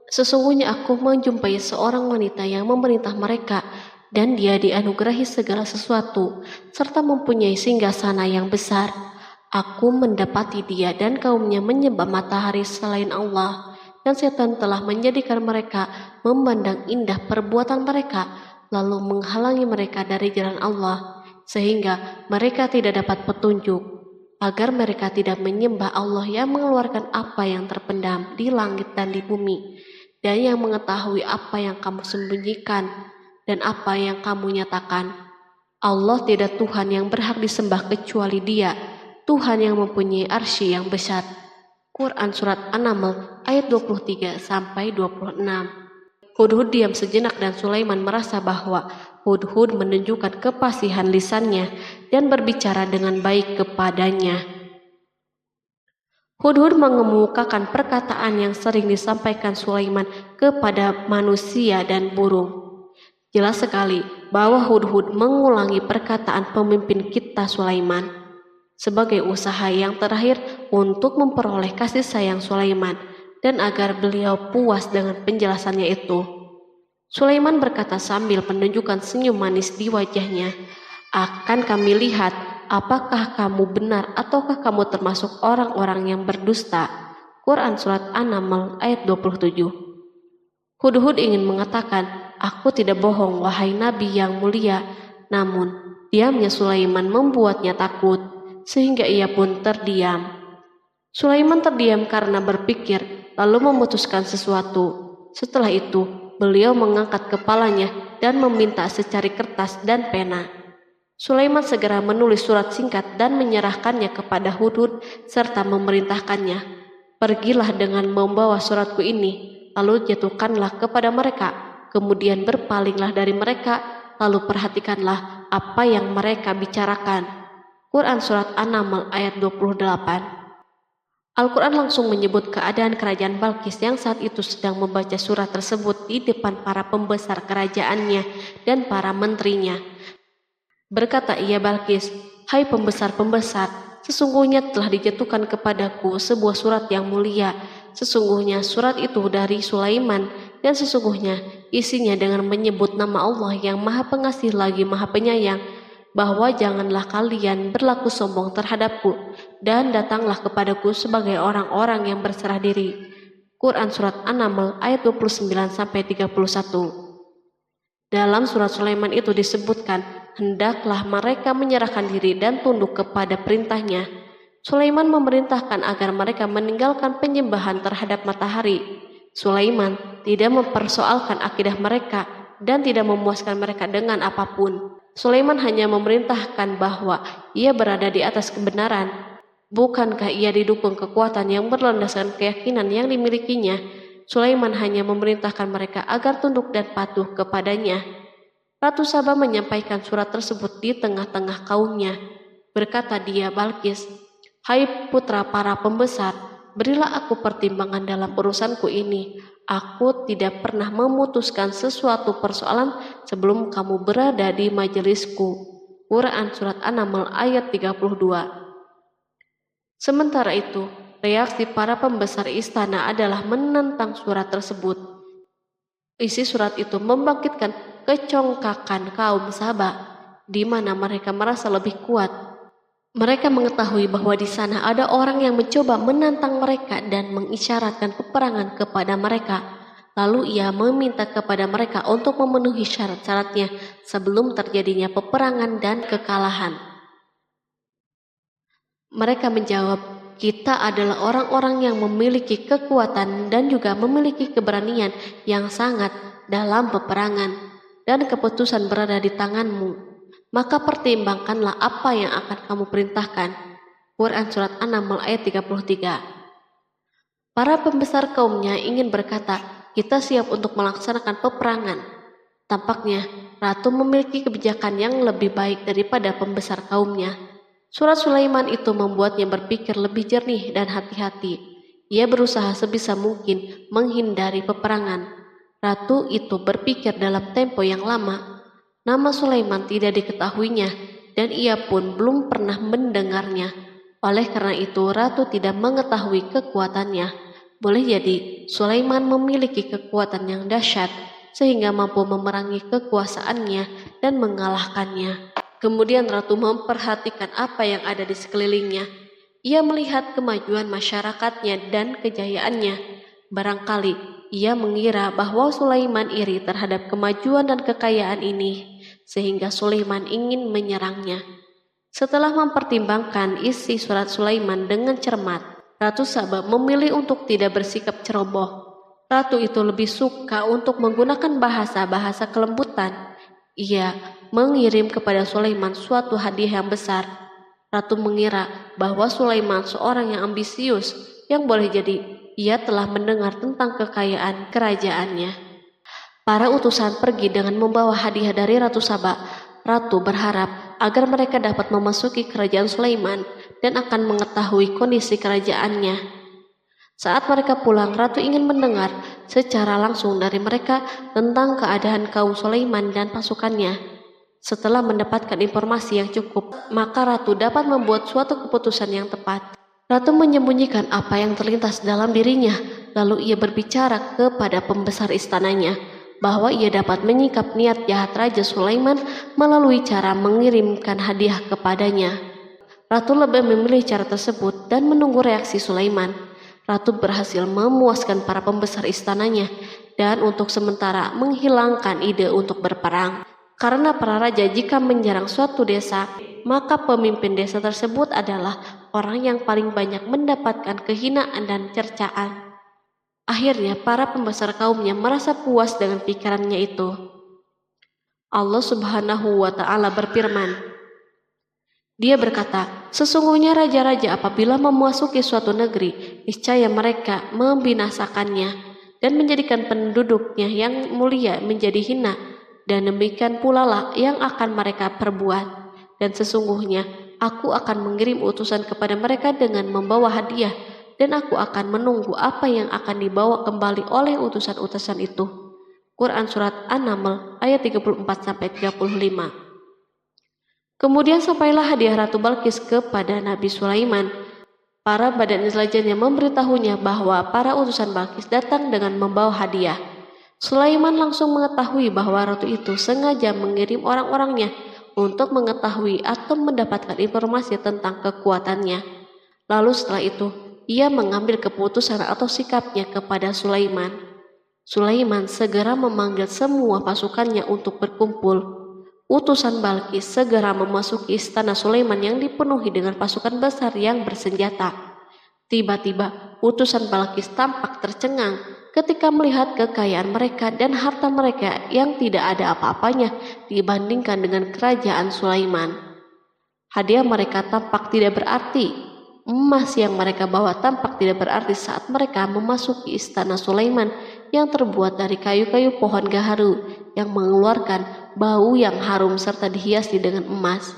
Sesungguhnya aku menjumpai seorang wanita yang memerintah mereka, dan dia dianugerahi segala sesuatu, serta mempunyai singgasana yang besar. Aku mendapati dia dan kaumnya menyembah matahari selain Allah, dan setan telah menjadikan mereka memandang indah perbuatan mereka, lalu menghalangi mereka dari jalan Allah, sehingga mereka tidak dapat petunjuk, agar mereka tidak menyembah Allah yang mengeluarkan apa yang terpendam di langit dan di bumi, dan yang mengetahui apa yang kamu sembunyikan dan apa yang kamu nyatakan. Allah tidak Tuhan yang berhak disembah kecuali Dia, Tuhan yang mempunyai arsy yang besar. Quran Surat An-Naml ayat 23-26. Hudhud diam sejenak dan Sulaiman merasa bahwa Hudhud menunjukkan kefasihan lisannya dan berbicara dengan baik kepadanya. Hudhud mengemukakan perkataan yang sering disampaikan Sulaiman kepada manusia dan burung. Jelas sekali bahwa Hudhud mengulangi perkataan pemimpin kita Sulaiman sebagai usaha yang terakhir untuk memperoleh kasih sayang Sulaiman dan agar beliau puas dengan penjelasannya itu. Sulaiman berkata sambil menunjukkan senyum manis di wajahnya, "Akan kami lihat apakah kamu benar ataukah kamu termasuk orang-orang yang berdusta." Quran Surat An-Naml ayat 27. Hudhud ingin mengatakan, "Aku tidak bohong, wahai Nabi yang mulia." Namun, diamnya Sulaiman membuatnya takut, sehingga ia pun terdiam. Sulaiman terdiam karena berpikir, lalu memutuskan sesuatu. Setelah itu, beliau mengangkat kepalanya dan meminta secari kertas dan pena. Sulaiman segera menulis surat singkat dan menyerahkannya kepada Hudhud serta memerintahkannya, "Pergilah dengan membawa suratku ini, lalu jatuhkanlah kepada mereka. Kemudian berpalinglah dari mereka, lalu perhatikanlah apa yang mereka bicarakan." Quran Surat An-Naml ayat 28. Al-Quran langsung menyebut keadaan kerajaan Balqis yang saat itu sedang membaca surat tersebut di depan para pembesar kerajaannya dan para menterinya. Berkata ia Balqis, "Hai pembesar-pembesar, sesungguhnya telah dijatuhkan kepadaku sebuah surat yang mulia. Sesungguhnya surat itu dari Sulaiman, dan sesungguhnya isinya dengan menyebut nama Allah yang Maha Pengasih lagi Maha Penyayang, bahwa janganlah kalian berlaku sombong terhadapku, dan datanglah kepadaku sebagai orang-orang yang berserah diri." Quran Surat An-Naml ayat 29-31. Dalam surat Sulaiman itu disebutkan, hendaklah mereka menyerahkan diri dan tunduk kepada perintahnya. Sulaiman memerintahkan agar mereka meninggalkan penyembahan terhadap matahari. Sulaiman tidak mempersoalkan akidah mereka dan tidak memuaskan mereka dengan apapun. Sulaiman hanya memerintahkan bahwa ia berada di atas kebenaran. Bukankah ia didukung kekuatan yang berlandaskan keyakinan yang dimilikinya? Sulaiman hanya memerintahkan mereka agar tunduk dan patuh kepadanya. Ratu Saba menyampaikan surat tersebut di tengah-tengah kaumnya. Berkata dia, Balkis, "Hai putra para pembesar, berilah aku pertimbangan dalam urusanku ini. Aku tidak pernah memutuskan sesuatu persoalan sebelum kamu berada di majelisku." Quran Surat An-Naml ayat 32. Sementara itu, reaksi para pembesar istana adalah menentang surat tersebut. Isi surat itu membangkitkan kecongkakan kaum Saba, di mana mereka merasa lebih kuat. Mereka mengetahui bahwa di sana ada orang yang mencoba menantang mereka dan mengisyaratkan peperangan kepada mereka. Lalu ia meminta kepada mereka untuk memenuhi syarat-syaratnya sebelum terjadinya peperangan dan kekalahan. Mereka menjawab, "Kita adalah orang-orang yang memiliki kekuatan dan juga memiliki keberanian yang sangat dalam peperangan, dan keputusan berada di tanganmu. Maka pertimbangkanlah apa yang akan kamu perintahkan." Quran Surat An-Naml ayat 33. Para pembesar kaumnya ingin berkata, "Kita siap untuk melaksanakan peperangan." Tampaknya ratu memiliki kebijakan yang lebih baik daripada pembesar kaumnya. Surat Sulaiman itu membuatnya berpikir lebih jernih dan hati-hati. Ia berusaha sebisa mungkin menghindari peperangan. Ratu itu berpikir dalam tempo yang lama. Nama Sulaiman tidak diketahuinya, dan ia pun belum pernah mendengarnya. Oleh karena itu, ratu tidak mengetahui kekuatannya. Boleh jadi Sulaiman memiliki kekuatan yang dahsyat sehingga mampu memerangi kekuasaannya dan mengalahkannya. Kemudian ratu memperhatikan apa yang ada di sekelilingnya. Ia melihat kemajuan masyarakatnya dan kejayaannya. Barangkali ia mengira bahwa Sulaiman iri terhadap kemajuan dan kekayaan ini, sehingga Sulaiman ingin menyerangnya. Setelah mempertimbangkan isi surat Sulaiman dengan cermat, Ratu Saba memilih untuk tidak bersikap ceroboh. Ratu itu lebih suka untuk menggunakan bahasa-bahasa kelembutan. Ia mengirim kepada Sulaiman suatu hadiah yang besar. Ratu mengira bahwa Sulaiman seorang yang ambisius, yang boleh jadi ia telah mendengar tentang kekayaan kerajaannya. Para utusan pergi dengan membawa hadiah dari Ratu Saba. Ratu berharap agar mereka dapat memasuki kerajaan Sulaiman dan akan mengetahui kondisi kerajaannya. Saat mereka pulang, Ratu ingin mendengar secara langsung dari mereka tentang keadaan kaum Sulaiman dan pasukannya. Setelah mendapatkan informasi yang cukup, maka Ratu dapat membuat suatu keputusan yang tepat. Ratu menyembunyikan apa yang terlintas dalam dirinya, lalu ia berbicara kepada pembesar istananya bahwa ia dapat menyingkap niat jahat Raja Sulaiman melalui cara mengirimkan hadiah kepadanya. Ratu lebih memilih cara tersebut dan menunggu reaksi Sulaiman. Ratu berhasil memuaskan para pembesar istananya dan untuk sementara menghilangkan ide untuk berperang. Karena para raja jika menyerang suatu desa, maka pemimpin desa tersebut adalah orang yang paling banyak mendapatkan kehinaan dan cercaan. Akhirnya para pembesar kaumnya merasa puas dengan pikirannya itu. Allah Subhanahu wa Ta'ala berfirman, Dia berkata, "Sesungguhnya raja-raja apabila memasuki suatu negeri, niscaya mereka membinasakannya dan menjadikan penduduknya yang mulia menjadi hina, dan demikian pula lah yang akan mereka perbuat. Dan sesungguhnya aku akan mengirim utusan kepada mereka dengan membawa hadiah, dan aku akan menunggu apa yang akan dibawa kembali oleh utusan-utusan itu." Quran Surat An-Naml ayat 34-35. Kemudian sampailah hadiah Ratu Balkis kepada Nabi Sulaiman. Para badan intelijennya memberitahunya bahwa para utusan Balkis datang dengan membawa hadiah. Sulaiman langsung mengetahui bahwa ratu itu sengaja mengirim orang-orangnya untuk mengetahui atau mendapatkan informasi tentang kekuatannya. Lalu setelah itu, ia mengambil keputusan atau sikapnya kepada Sulaiman. Sulaiman segera memanggil semua pasukannya untuk berkumpul. Utusan Balkis segera memasuki istana Sulaiman yang dipenuhi dengan pasukan besar yang bersenjata. Tiba-tiba, utusan Balkis tampak tercengang ketika melihat kekayaan mereka dan harta mereka yang tidak ada apa-apanya dibandingkan dengan kerajaan Sulaiman. Hadiah mereka tampak tidak berarti. Emas yang mereka bawa tampak tidak berarti saat mereka memasuki istana Sulaiman yang terbuat dari kayu-kayu pohon gaharu yang mengeluarkan bau yang harum serta dihiasi dengan emas.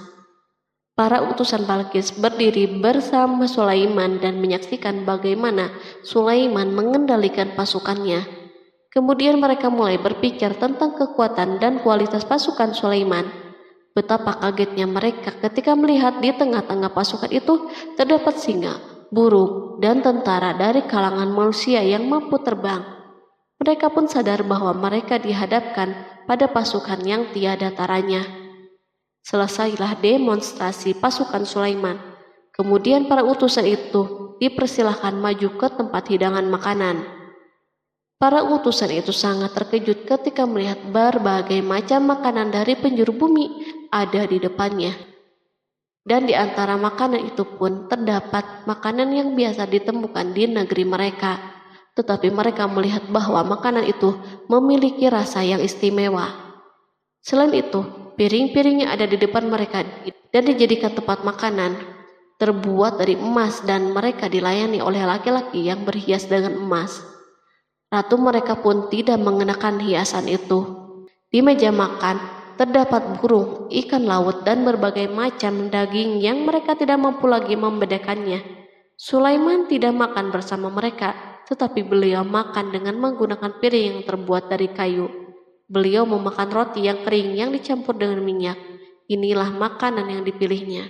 Para utusan Balkis berdiri bersama Sulaiman dan menyaksikan bagaimana Sulaiman mengendalikan pasukannya. Kemudian mereka mulai berpikir tentang kekuatan dan kualitas pasukan Sulaiman. Betapa kagetnya mereka ketika melihat di tengah-tengah pasukan itu terdapat singa, burung, dan tentara dari kalangan manusia yang mampu terbang. Mereka pun sadar bahwa mereka dihadapkan pada pasukan yang tiada taranya. Selesailah demonstrasi pasukan Sulaiman. Kemudian para utusan itu dipersilahkan maju ke tempat hidangan makanan. Para utusan itu sangat terkejut ketika melihat berbagai macam makanan dari penjuru bumi ada di depannya. Dan di antara makanan itu pun terdapat makanan yang biasa ditemukan di negeri mereka. Tetapi mereka melihat bahwa makanan itu memiliki rasa yang istimewa. Selain itu, piring-piring yang ada di depan mereka dan dijadikan tempat makanan terbuat dari emas dan mereka dilayani oleh laki-laki yang berhias dengan emas. Ratu mereka pun tidak mengenakan hiasan itu. Di meja makan terdapat burung, ikan laut, dan berbagai macam daging yang mereka tidak mampu lagi membedakannya. Sulaiman tidak makan bersama mereka, tetapi beliau makan dengan menggunakan piring yang terbuat dari kayu. Beliau memakan roti yang kering yang dicampur dengan minyak. Inilah makanan yang dipilihnya.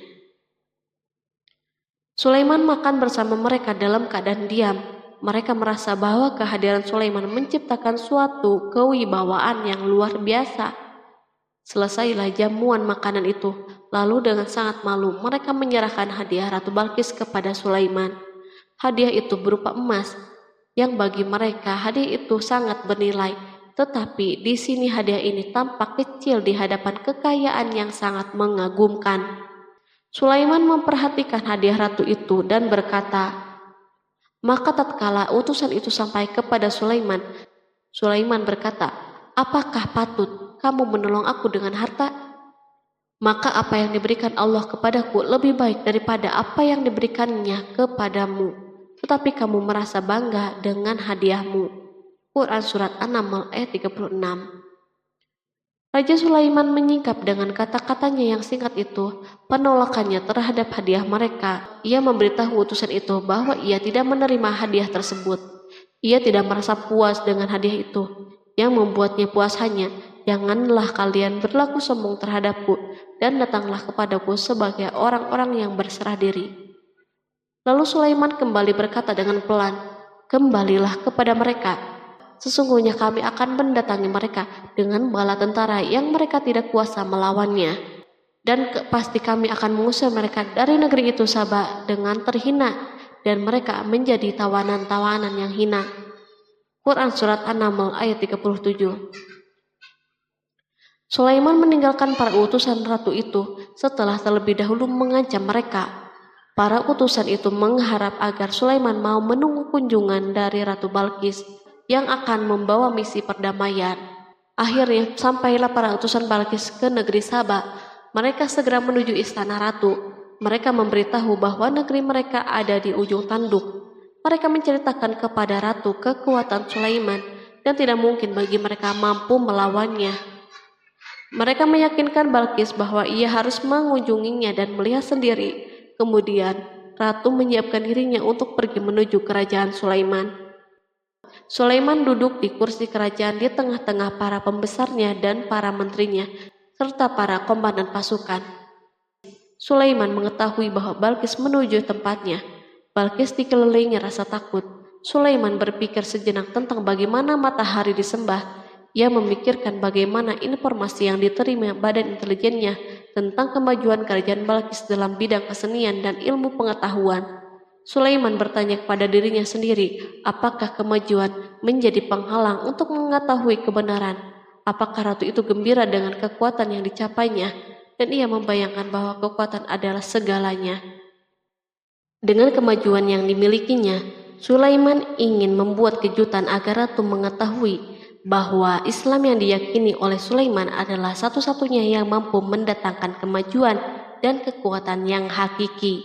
Sulaiman makan bersama mereka dalam keadaan diam. Mereka merasa bahwa kehadiran Sulaiman menciptakan suatu kewibawaan yang luar biasa. Selesailah jamuan makanan itu. Lalu dengan sangat malu mereka menyerahkan hadiah Ratu Balkis kepada Sulaiman. Hadiah itu berupa emas, yang bagi mereka hadiah itu sangat bernilai. Tetapi di sini hadiah ini tampak kecil di hadapan kekayaan yang sangat mengagumkan. Sulaiman memperhatikan hadiah ratu itu dan berkata, maka tatkala utusan itu sampai kepada Sulaiman, Sulaiman berkata, apakah patut kamu menolong aku dengan harta? Maka apa yang diberikan Allah kepadaku lebih baik daripada apa yang diberikannya kepadamu. Tetapi kamu merasa bangga dengan hadiahmu. Quran Surat An-Naml ayat 36. Raja Sulaiman menyingkap dengan kata-katanya yang singkat itu penolakannya terhadap hadiah mereka. Ia memberitahu utusan itu bahwa ia tidak menerima hadiah tersebut. Ia tidak merasa puas dengan hadiah itu. Yang membuatnya puas hanya, janganlah kalian berlaku sombong terhadapku dan datanglah kepadaku sebagai orang-orang yang berserah diri. Lalu Sulaiman kembali berkata dengan pelan, kembalilah kepada mereka. Sesungguhnya kami akan mendatangi mereka dengan bala tentara yang mereka tidak kuasa melawannya. Dan pasti kami akan mengusir mereka dari negeri itu Saba dengan terhina dan mereka menjadi tawanan-tawanan yang hina. Quran Surat An-Naml ayat 37. Sulaiman meninggalkan para utusan ratu itu setelah terlebih dahulu mengancam mereka. Para utusan itu mengharap agar Sulaiman mau menunggu kunjungan dari Ratu Balkis yang akan membawa misi perdamaian. Akhirnya sampailah para utusan Balkis ke negeri Saba. Mereka segera menuju istana ratu. Mereka memberitahu bahwa negeri mereka ada di ujung tanduk. Mereka menceritakan kepada ratu kekuatan Sulaiman dan tidak mungkin bagi mereka mampu melawannya. Mereka meyakinkan Balkis bahwa ia harus mengunjunginya dan melihat sendiri. Kemudian ratu menyiapkan dirinya untuk pergi menuju kerajaan Sulaiman. Sulaiman duduk di kursi kerajaan di tengah-tengah para pembesarnya dan para menterinya, serta para komandan pasukan. Sulaiman mengetahui bahwa Balkis menuju tempatnya. Balkis dikelilingi rasa takut. Sulaiman berpikir sejenak tentang bagaimana matahari disembah. Ia memikirkan bagaimana informasi yang diterima badan intelijennya tentang kemajuan kerajaan Balkis dalam bidang kesenian dan ilmu pengetahuan. Sulaiman bertanya kepada dirinya sendiri, apakah kemajuan menjadi penghalang untuk mengetahui kebenaran? Apakah ratu itu gembira dengan kekuatan yang dicapainya? Dan ia membayangkan bahwa kekuatan adalah segalanya. Dengan kemajuan yang dimilikinya, Sulaiman ingin membuat kejutan agar ratu mengetahui bahwa Islam yang diyakini oleh Sulaiman adalah satu-satunya yang mampu mendatangkan kemajuan dan kekuatan yang hakiki.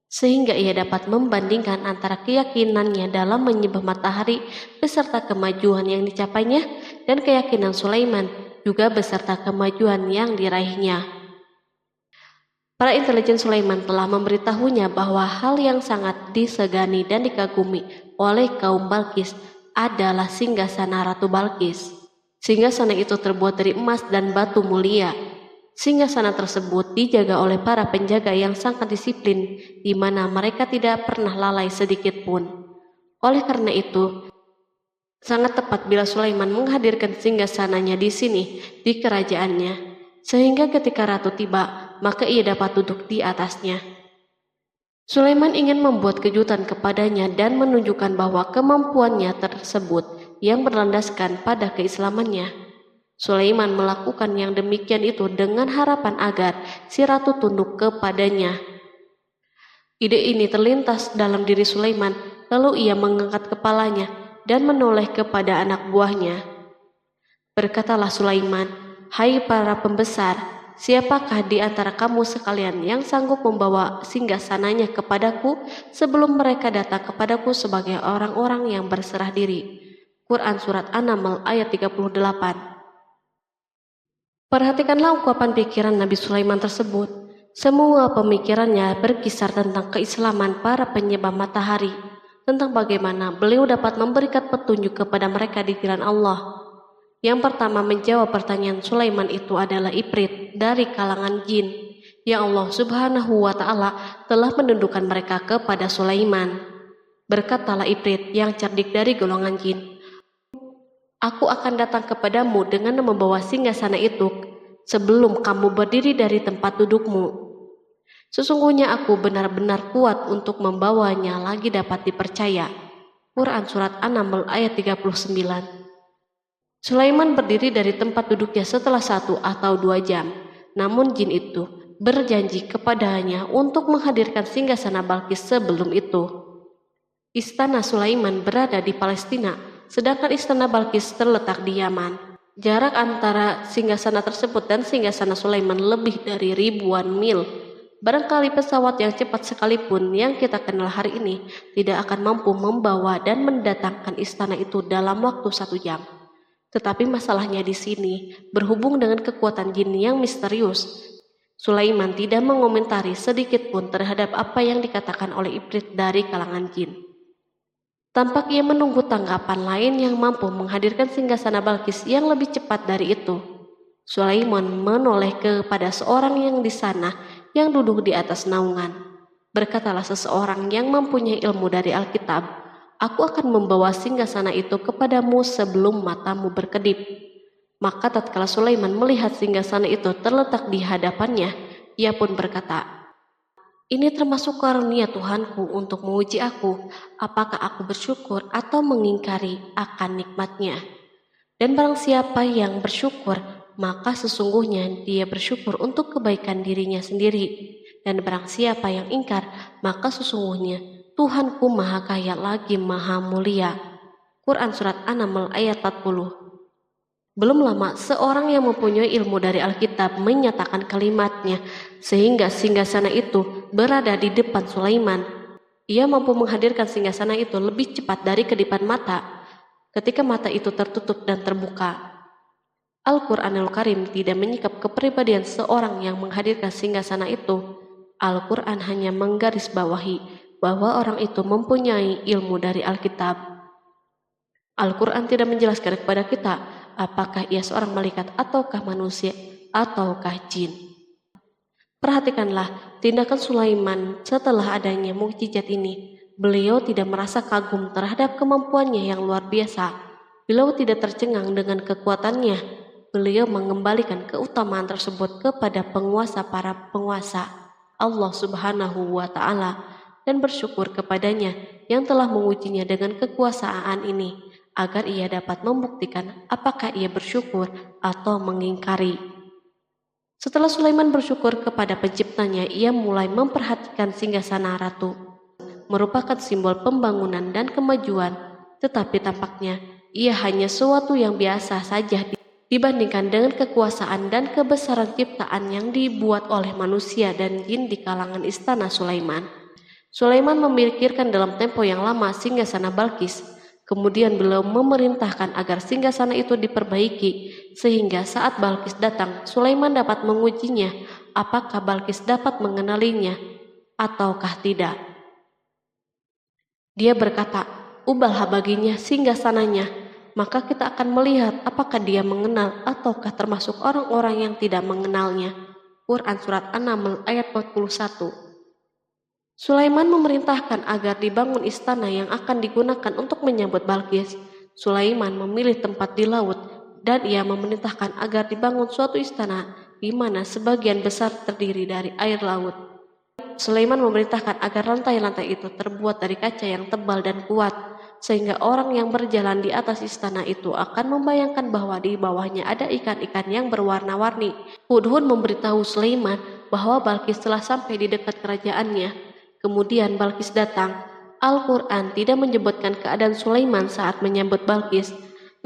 sehingga ia dapat membandingkan antara keyakinannya dalam menyembah matahari beserta kemajuan yang dicapainya dan keyakinan Sulaiman juga beserta kemajuan yang diraihnya. Para intelijen Sulaiman telah memberitahunya bahwa hal yang sangat disegani dan dikagumi oleh kaum Balkis adalah singgasana Ratu Balkis. Singgasana itu terbuat dari emas dan batu mulia. Singgasana tersebut dijaga oleh para penjaga yang sangat disiplin, di mana mereka tidak pernah lalai sedikit pun. Oleh karena itu, sangat tepat bila Sulaiman menghadirkan singgasananya di sini, di kerajaannya, sehingga ketika ratu tiba, maka ia dapat duduk di atasnya. Sulaiman ingin membuat kejutan kepadanya dan menunjukkan bahwa kemampuannya tersebut yang berlandaskan pada keislamannya. Sulaiman melakukan yang demikian itu dengan harapan agar si ratu tunduk kepadanya. Ide ini terlintas dalam diri Sulaiman, lalu ia mengangkat kepalanya dan menoleh kepada anak buahnya. Berkatalah Sulaiman, "Hai para pembesar, siapakah di antara kamu sekalian yang sanggup membawa singgasananya kepadaku sebelum mereka datang kepadaku sebagai orang-orang yang berserah diri?" Quran Surat An-Naml ayat 38. Perhatikanlah ungkapan pikiran Nabi Sulaiman tersebut. Semua pemikirannya berkisar tentang keislaman para penyembah matahari, tentang bagaimana beliau dapat memberikan petunjuk kepada mereka di jalan Allah. Yang pertama menjawab pertanyaan Sulaiman itu adalah Ifrit dari kalangan jin, yang Allah Subhanahu wa Ta'ala telah menundukkan mereka kepada Sulaiman. Berkatalah Ifrit yang cerdik dari golongan jin, "Aku akan datang kepadamu dengan membawa singgasana itu sebelum kamu berdiri dari tempat dudukmu. Sesungguhnya aku benar-benar kuat untuk membawanya lagi dapat dipercaya." Quran Surat An-Naml ayat 39. Sulaiman berdiri dari tempat duduknya setelah 1 atau 2 jam. Namun jin itu berjanji kepadanya untuk menghadirkan singgasana Balkis sebelum itu. Istana Sulaiman berada di Palestina, sedangkan istana Balkis terletak di Yaman. Jarak antara singgasana tersebut dan singgasana Sulaiman lebih dari ribuan mil. Barangkali pesawat yang cepat sekalipun yang kita kenal hari ini tidak akan mampu membawa dan mendatangkan istana itu dalam waktu 1 jam. Tetapi masalahnya di sini berhubung dengan kekuatan jin yang misterius. Sulaiman tidak mengomentari sedikit pun terhadap apa yang dikatakan oleh Ifrit dari kalangan jin. Tampak ia menunggu tanggapan lain yang mampu menghadirkan singgasana Balkis yang lebih cepat dari itu. Sulaiman menoleh kepada seorang yang di sana yang duduk di atas naungan. Berkatalah seseorang yang mempunyai ilmu dari Alkitab, "Aku akan membawa singgasana itu kepadamu sebelum matamu berkedip." Maka tatkala Sulaiman melihat singgasana itu terletak di hadapannya, ia pun berkata, "Ini termasuk karunia Tuhanku untuk menguji aku, apakah aku bersyukur atau mengingkari akan nikmatnya. Dan barang siapa yang bersyukur, maka sesungguhnya dia bersyukur untuk kebaikan dirinya sendiri. Dan barang siapa yang ingkar, maka sesungguhnya Tuhanku maha kaya lagi maha mulia." Quran Surat An-Naml ayat 40. Belum lama, seorang yang mempunyai ilmu dari Alkitab menyatakan kalimatnya, sehingga singgasana itu berada di depan Sulaiman. Ia mampu menghadirkan singgasana itu lebih cepat dari kedipan mata, ketika mata itu tertutup dan terbuka. Al-Quranul Karim tidak menyikap kepribadian seorang yang menghadirkan singgasana itu. Al-Quran hanya menggarisbawahi bahwa orang itu mempunyai ilmu dari Alkitab. Al-Quran tidak menjelaskan kepada kita apakah ia seorang malaikat ataukah manusia ataukah jin. Perhatikanlah tindakan Sulaiman setelah adanya mukjizat ini. Beliau tidak merasa kagum terhadap kemampuannya yang luar biasa. Beliau tidak tercengang dengan kekuatannya. Beliau mengembalikan keutamaan tersebut kepada penguasa para penguasa, Allah Subhanahu wa Ta'ala, dan bersyukur kepadanya yang telah mengujinya dengan kekuasaan ini, agar ia dapat membuktikan apakah ia bersyukur atau mengingkari. Setelah Sulaiman bersyukur kepada penciptanya, ia mulai memperhatikan singgasana ratu. Merupakan simbol pembangunan dan kemajuan, tetapi tampaknya ia hanya sesuatu yang biasa saja dibandingkan dengan kekuasaan dan kebesaran ciptaan yang dibuat oleh manusia dan jin di kalangan istana Sulaiman. Sulaiman memikirkan dalam tempo yang lama singgasana Balkis. Kemudian beliau memerintahkan agar singgasana itu diperbaiki, sehingga saat Balkis datang, Sulaiman dapat mengujinya apakah Balkis dapat mengenalinya ataukah tidak. Dia berkata, "Ubahlah baginya singgasananya, maka kita akan melihat apakah dia mengenal ataukah termasuk orang-orang yang tidak mengenalnya." Quran Surat An-Naml ayat 41. Sulaiman memerintahkan agar dibangun istana yang akan digunakan untuk menyambut Balkis. Sulaiman memilih tempat di laut, dan ia memerintahkan agar dibangun suatu istana di mana sebagian besar terdiri dari air laut. Sulaiman memerintahkan agar lantai-lantai itu terbuat dari kaca yang tebal dan kuat, sehingga orang yang berjalan di atas istana itu akan membayangkan bahwa di bawahnya ada ikan-ikan yang berwarna-warni. Hudhud memberitahu Sulaiman bahwa Balkis telah sampai di dekat kerajaannya. Kemudian Balkis datang. Al-Quran tidak menyebutkan keadaan Sulaiman saat menyambut Balkis,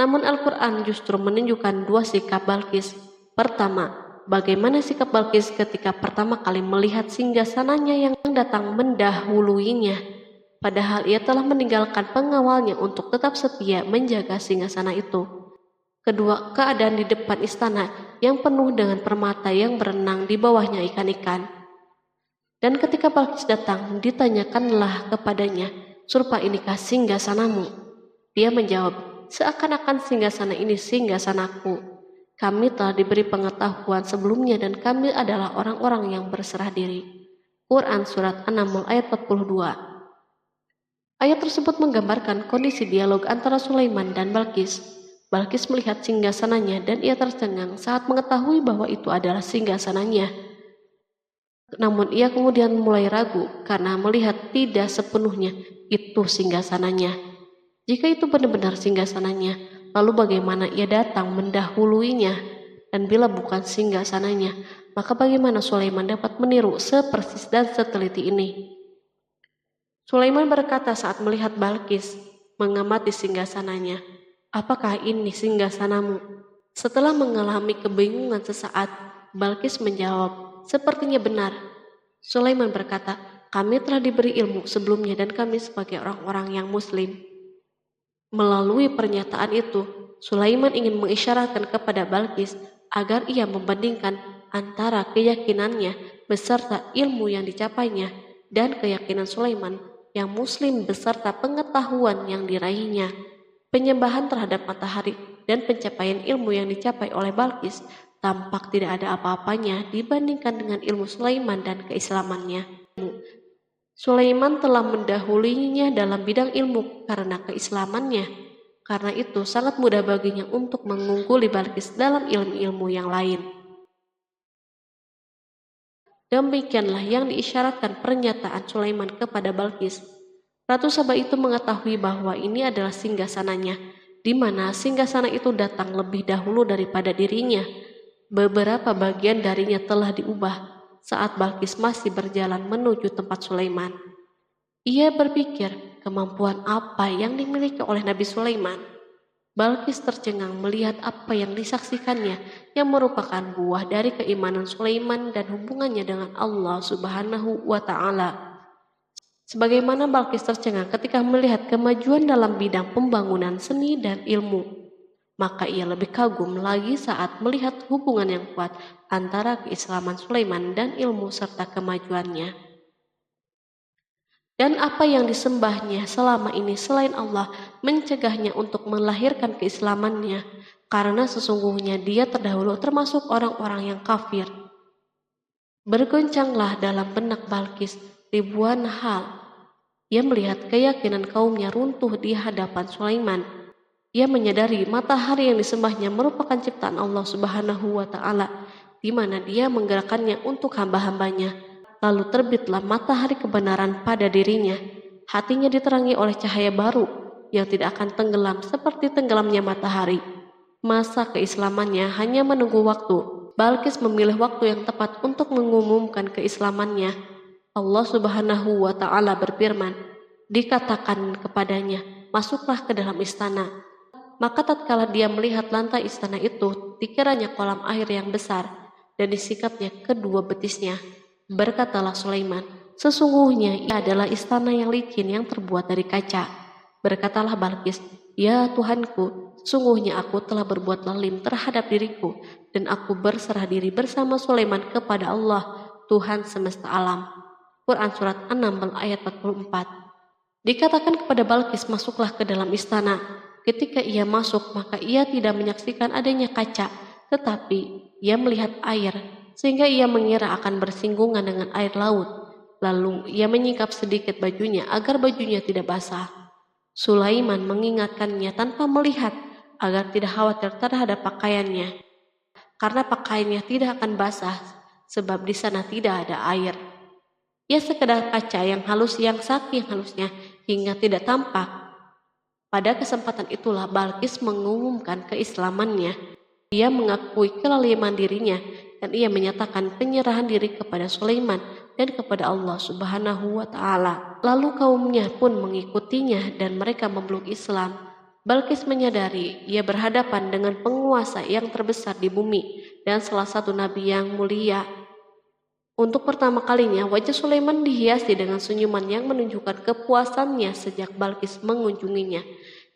namun Al-Quran justru menunjukkan dua sikap Balkis. Pertama, bagaimana sikap Balkis ketika pertama kali melihat singgasananya yang datang mendahuluinya, padahal ia telah meninggalkan pengawalnya untuk tetap setia menjaga singgasana itu. Kedua, keadaan di depan istana yang penuh dengan permata yang berenang di bawahnya ikan-ikan. Dan ketika Balkis datang, ditanyakanlah kepadanya, "Surpa inikah singgasanamu?" Dia menjawab, "Seakan-akan singgasana ini singgasanaku. Kami telah diberi pengetahuan sebelumnya dan kami adalah orang-orang yang berserah diri." Quran Surat An-Naml ayat 42. Ayat tersebut menggambarkan kondisi dialog antara Sulaiman dan Balkis. Balkis melihat singgasananya dan ia tercengang saat mengetahui bahwa itu adalah singgasananya. Namun ia kemudian mulai ragu karena melihat tidak sepenuhnya itu singgasananya. Jika itu benar-benar singgasananya, lalu bagaimana ia datang mendahuluinya? Dan bila bukan singgasananya, maka bagaimana Sulaiman dapat meniru sepersis dan seteliti ini? Sulaiman berkata saat melihat Balkis mengamati singgasananya, "Apakah ini singgasanamu?" Setelah mengalami kebingungan sesaat, Balkis menjawab, "Sepertinya benar." Sulaiman berkata, "Kami telah diberi ilmu sebelumnya dan kami sebagai orang-orang yang muslim." Melalui pernyataan itu, Sulaiman ingin mengisyaratkan kepada Balkis agar ia membandingkan antara keyakinannya beserta ilmu yang dicapainya dan keyakinan Sulaiman yang muslim beserta pengetahuan yang diraihnya. Penyembahan terhadap matahari dan pencapaian ilmu yang dicapai oleh Balkis tampak tidak ada apa-apanya dibandingkan dengan ilmu Sulaiman dan keislamannya. Sulaiman telah mendahulinya dalam bidang ilmu karena keislamannya. Karena itu sangat mudah baginya untuk mengungguli Balkis dalam ilmu-ilmu yang lain. Demikianlah yang diisyaratkan pernyataan Sulaiman kepada Balkis. Ratu Saba itu mengetahui bahwa ini adalah singgasananya, di mana singgasana itu datang lebih dahulu daripada dirinya. Beberapa bagian darinya telah diubah saat Balkis masih berjalan menuju tempat Sulaiman. Ia berpikir kemampuan apa yang dimiliki oleh Nabi Sulaiman. Balkis tercengang melihat apa yang disaksikannya yang merupakan buah dari keimanan Sulaiman dan hubungannya dengan Allah Subhanahu wa Ta'ala. Sebagaimana Balkis tercengang ketika melihat kemajuan dalam bidang pembangunan seni dan ilmu, maka ia lebih kagum lagi saat melihat hubungan yang kuat antara keislaman Sulaiman dan ilmu serta kemajuannya. Dan apa yang disembahnya selama ini selain Allah mencegahnya untuk melahirkan keislamannya, karena sesungguhnya dia terdahulu termasuk orang-orang yang kafir. Bergoncanglah dalam benak Balkis ribuan hal. Ia melihat keyakinan kaumnya runtuh di hadapan Sulaiman. Ia menyadari matahari yang disembahnya merupakan ciptaan Allah Subhanahu wa Ta'ala, di mana dia menggerakkannya untuk hamba-hambanya. Lalu terbitlah matahari kebenaran pada dirinya. Hatinya diterangi oleh cahaya baru yang tidak akan tenggelam seperti tenggelamnya matahari. Masa keislamannya hanya menunggu waktu. Balkis memilih waktu yang tepat untuk mengumumkan keislamannya. Allah Subhanahu wa Ta'ala berfirman, dikatakan kepadanya, "Masuklah ke dalam istana." Maka tatkala dia melihat lantai istana itu, dikiranya kolam air yang besar, dan disikapnya kedua betisnya. Berkatalah Sulaiman, Sesungguhnya ia adalah istana yang licin yang terbuat dari kaca. Berkatalah Balqis, "Ya Tuhanku, sesungguhnya aku telah berbuat zalim terhadap diriku, dan aku berserah diri bersama Sulaiman kepada Allah, Tuhan semesta alam." Quran Surat 6 ayat 44. Dikatakan kepada Balqis, masuklah ke dalam istana. Ketika ia masuk, maka ia tidak menyaksikan adanya kaca, tetapi ia melihat air, sehingga ia mengira akan bersinggungan dengan air laut. Lalu ia menyingkap sedikit bajunya agar bajunya tidak basah. Sulaiman mengingatkannya tanpa melihat agar tidak khawatir terhadap pakaiannya, karena pakaiannya tidak akan basah sebab di sana tidak ada air. Ia sekedar kaca yang halus yang saking halusnya hingga tidak tampak. Pada kesempatan itulah Balqis mengumumkan keislamannya. Ia mengakui kelaliman dirinya dan ia menyatakan penyerahan diri kepada Sulaiman dan kepada Allah Subhanahu wa Ta'ala. Lalu kaumnya pun mengikutinya dan mereka memeluk Islam. Balqis menyadari ia berhadapan dengan penguasa yang terbesar di bumi dan salah satu nabi yang mulia. Untuk pertama kalinya wajah Sulaiman dihiasi dengan senyuman yang menunjukkan kepuasannya sejak Balqis mengunjunginya.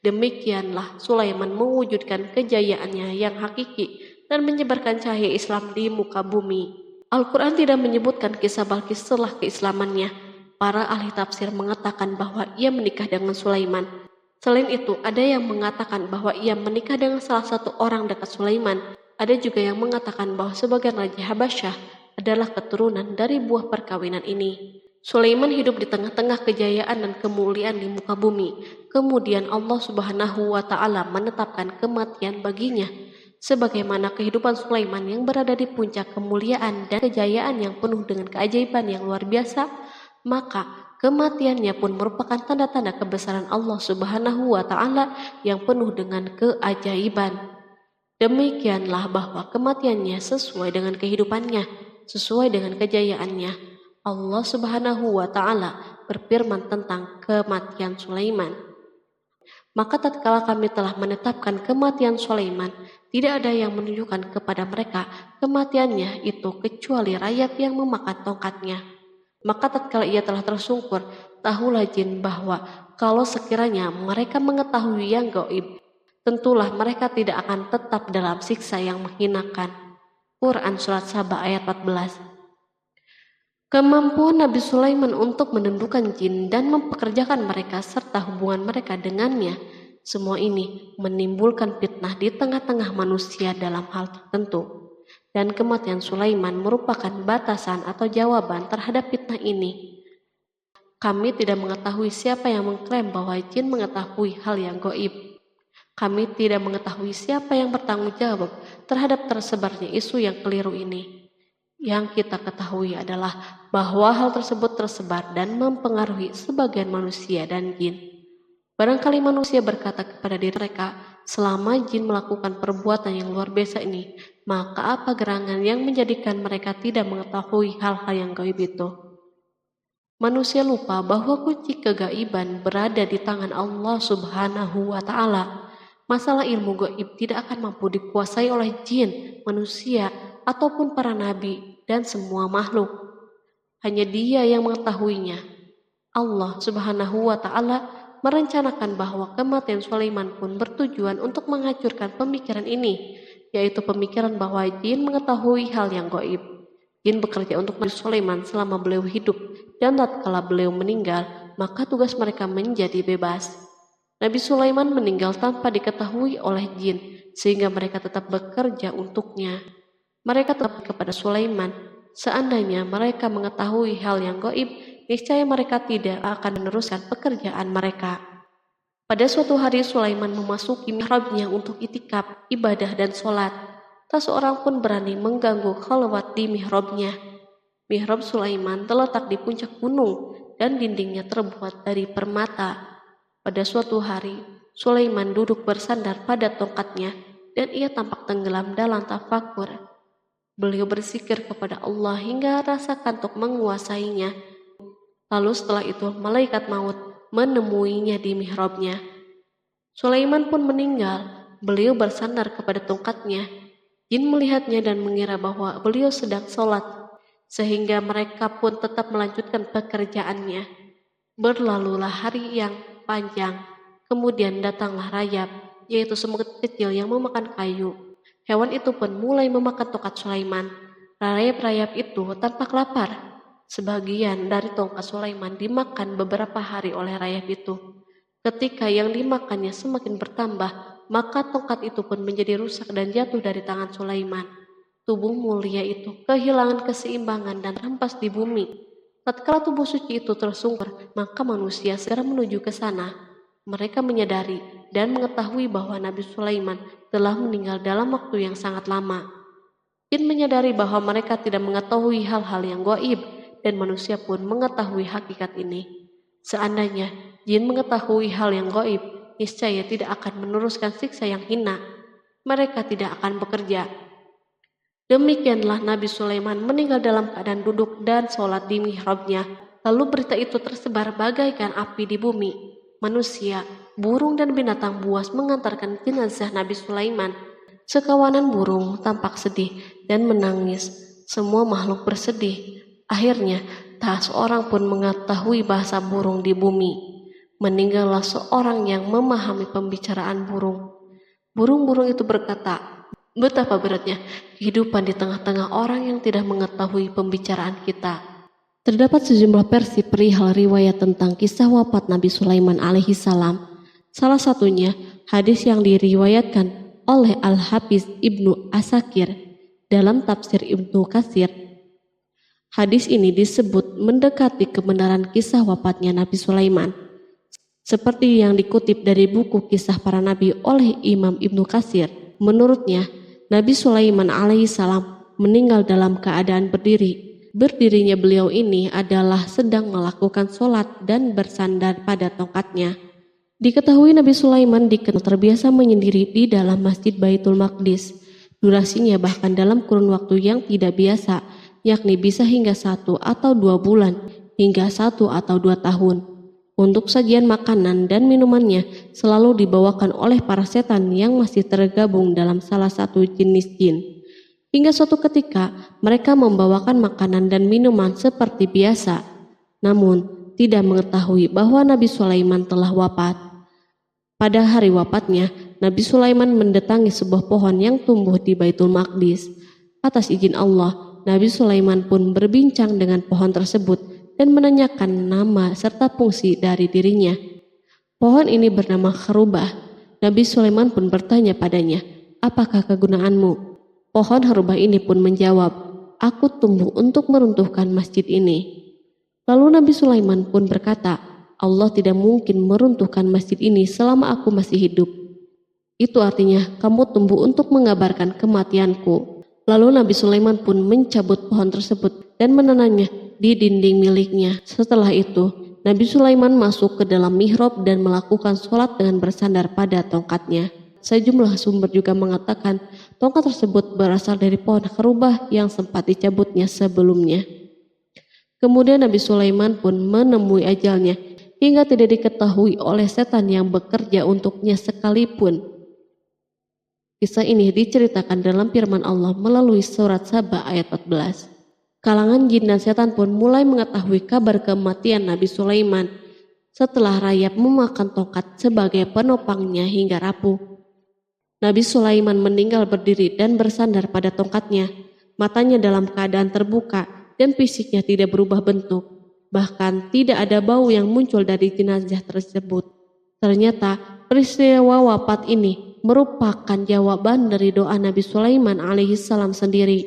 Demikianlah Sulaiman mewujudkan kejayaannya yang hakiki dan menyebarkan cahaya Islam di muka bumi. Al-Quran tidak menyebutkan kisah Balqis setelah keislamannya. Para ahli tafsir mengatakan bahwa ia menikah dengan Sulaiman. Selain itu, ada yang mengatakan bahwa ia menikah dengan salah satu orang dekat Sulaiman. Ada juga yang mengatakan bahwa sebagian Raja Habasyah adalah keturunan dari buah perkawinan ini. Sulaiman hidup di tengah-tengah kejayaan dan kemuliaan di muka bumi. Kemudian Allah Subhanahu wa Ta'ala menetapkan kematian baginya. Sebagaimana kehidupan Sulaiman yang berada di puncak kemuliaan dan kejayaan yang penuh dengan keajaiban yang luar biasa, maka kematiannya pun merupakan tanda-tanda kebesaran Allah Subhanahu wa Ta'ala yang penuh dengan keajaiban. Demikianlah bahwa kematiannya sesuai dengan kehidupannya, sesuai dengan kejayaannya. Allah Subhanahu wa Ta'ala berfirman tentang kematian Sulaiman. Maka tatkala kami telah menetapkan kematian Sulaiman, tidak ada yang menunjukkan kepada mereka kematiannya itu kecuali rayap yang memakan tongkatnya. Maka tatkala ia telah tersungkur, tahulah jin bahwa kalau sekiranya mereka mengetahui yang gaib, tentulah mereka tidak akan tetap dalam siksa yang menghinakan. Quran Surat Saba ayat 14. Kemampuan Nabi Sulaiman untuk menundukkan jin dan mempekerjakan mereka serta hubungan mereka dengannya, semua ini menimbulkan fitnah di tengah-tengah manusia dalam hal tertentu. Dan kematian Sulaiman merupakan batasan atau jawaban terhadap fitnah ini. Kami tidak mengetahui siapa yang mengklaim bahwa jin mengetahui hal yang gaib. Kami tidak mengetahui siapa yang bertanggung jawab terhadap tersebarnya isu yang keliru ini. Yang kita ketahui adalah bahwa hal tersebut tersebar dan mempengaruhi sebagian manusia dan jin. Barangkali manusia berkata kepada diri mereka, selama jin melakukan perbuatan yang luar biasa ini, maka apa gerangan yang menjadikan mereka tidak mengetahui hal-hal yang gaib itu? Manusia lupa bahwa kunci kegaiban berada di tangan Allah Subhanahu wa Ta'ala. Masalah ilmu gaib tidak akan mampu dikuasai oleh jin, manusia, ataupun para nabi dan semua makhluk. Hanya Dia yang mengetahuinya. Allah Subhanahu wa Ta'ala merencanakan bahwa kematian Sulaiman pun bertujuan untuk menghancurkan pemikiran ini, yaitu pemikiran bahwa jin mengetahui hal yang gaib. Jin bekerja untuk Nabi Sulaiman selama beliau hidup, dan tatkala beliau meninggal, maka tugas mereka menjadi bebas. Nabi Sulaiman meninggal tanpa diketahui oleh jin, sehingga mereka tetap bekerja untuknya. Mereka tetap kepada Sulaiman. Seandainya mereka mengetahui hal yang gaib, niscaya mereka tidak akan meneruskan pekerjaan mereka. Pada suatu hari Sulaiman memasuki mihrabnya untuk itikaf, ibadah dan sholat. Tak seorang pun berani mengganggu khalwat di mihrabnya. Mihrab Sulaiman terletak di puncak gunung dan dindingnya terbuat dari permata. Pada suatu hari, Sulaiman duduk bersandar pada tongkatnya dan ia tampak tenggelam dalam tafakur. Beliau berzikir kepada Allah hingga rasa kantuk menguasainya. Lalu setelah itu malaikat maut menemuinya di mihrabnya. Sulaiman pun meninggal. Beliau bersandar kepada tongkatnya. Jin melihatnya dan mengira bahwa beliau sedang sholat. sehingga mereka pun tetap melanjutkan pekerjaannya. Berlalulah hari yang panjang, kemudian datanglah rayap, yaitu semut kecil yang memakan kayu. Hewan itu pun mulai memakan tongkat Sulaiman. Rayap-rayap itu tampak lapar. Sebagian dari tongkat Sulaiman dimakan beberapa hari oleh rayap itu. Ketika yang dimakannya semakin bertambah, maka tongkat itu pun menjadi rusak dan jatuh dari tangan Sulaiman. Tubuh mulia itu kehilangan keseimbangan dan rampas di bumi. Tatkala tubuh suci itu tersungkur, maka manusia segera menuju ke sana. Mereka menyadari dan mengetahui bahwa Nabi Sulaiman telah meninggal dalam waktu yang sangat lama. Jin menyadari bahwa mereka tidak mengetahui hal-hal yang gaib, dan manusia pun mengetahui hakikat ini. Seandainya jin mengetahui hal yang gaib, niscaya tidak akan meneruskan siksa yang hina. Mereka tidak akan bekerja. Demikianlah Nabi Sulaiman meninggal dalam keadaan duduk dan sholat di mihrabnya. Lalu berita itu tersebar bagaikan api di bumi. Manusia, burung dan binatang buas mengantarkan jenazah Nabi Sulaiman. Sekawanan burung tampak sedih dan menangis. Semua makhluk bersedih. Akhirnya, tak seorang pun mengetahui bahasa burung di bumi. Meninggallah seorang yang memahami pembicaraan burung. Burung-burung itu berkata, "Betapa beratnya kehidupan di tengah-tengah orang yang tidak mengetahui pembicaraan kita." Terdapat sejumlah versi perihal riwayat tentang kisah wafat Nabi Sulaiman alaihi salam. Salah satunya hadis yang diriwayatkan oleh Al-Hafiz Ibnu Asakir dalam tafsir Ibnu Katsir. Hadis ini disebut mendekati kebenaran kisah wafatnya Nabi Sulaiman. Seperti yang dikutip dari buku Kisah Para Nabi oleh Imam Ibnu Katsir, menurutnya Nabi Sulaiman alaihi salam meninggal dalam keadaan berdiri. Berdirinya beliau ini adalah sedang melakukan sholat dan bersandar pada tongkatnya. Diketahui Nabi Sulaiman dikenal terbiasa menyendiri di dalam Masjid Baitul Maqdis. Durasinya bahkan dalam kurun waktu yang tidak biasa, yakni bisa hingga 1 atau 2 bulan, hingga 1 atau 2 tahun. Untuk sajian makanan dan minumannya selalu dibawakan oleh para setan yang masih tergabung dalam salah satu jenis jin. Hingga suatu ketika mereka membawakan makanan dan minuman seperti biasa, namun tidak mengetahui bahwa Nabi Sulaiman telah wafat. Pada hari wafatnya, Nabi Sulaiman mendatangi sebuah pohon yang tumbuh di Baitul Maqdis. Atas izin Allah, Nabi Sulaiman pun berbincang dengan pohon tersebut dan menanyakan nama serta fungsi dari dirinya. Pohon ini bernama Kharubah. Nabi Sulaiman pun bertanya padanya, "Apakah kegunaanmu?" Pohon Kharubah ini pun menjawab, "Aku tumbuh untuk meruntuhkan masjid ini." Lalu Nabi Sulaiman pun berkata, "Allah tidak mungkin meruntuhkan masjid ini selama aku masih hidup. Itu artinya kamu tumbuh untuk mengabarkan kematianku." Lalu Nabi Sulaiman pun mencabut pohon tersebut dan menanamnya di dinding miliknya. Setelah itu, Nabi Sulaiman masuk ke dalam mihrab dan melakukan sholat dengan bersandar pada tongkatnya. Sejumlah sumber juga mengatakan tongkat tersebut berasal dari pohon Kharubah yang sempat dicabutnya sebelumnya. Kemudian Nabi Sulaiman pun menemui ajalnya hingga tidak diketahui oleh setan yang bekerja untuknya sekalipun. Kisah ini diceritakan dalam firman Allah melalui surat Saba ayat 14. Kalangan jin dan setan pun mulai mengetahui kabar kematian Nabi Sulaiman setelah rayap memakan tongkat sebagai penopangnya hingga rapuh. Nabi Sulaiman meninggal berdiri dan bersandar pada tongkatnya. Matanya dalam keadaan terbuka dan fisiknya tidak berubah bentuk. Bahkan tidak ada bau yang muncul dari jenazah tersebut. Ternyata peristiwa wafat ini merupakan jawaban dari doa Nabi Sulaiman alaihi salam sendiri.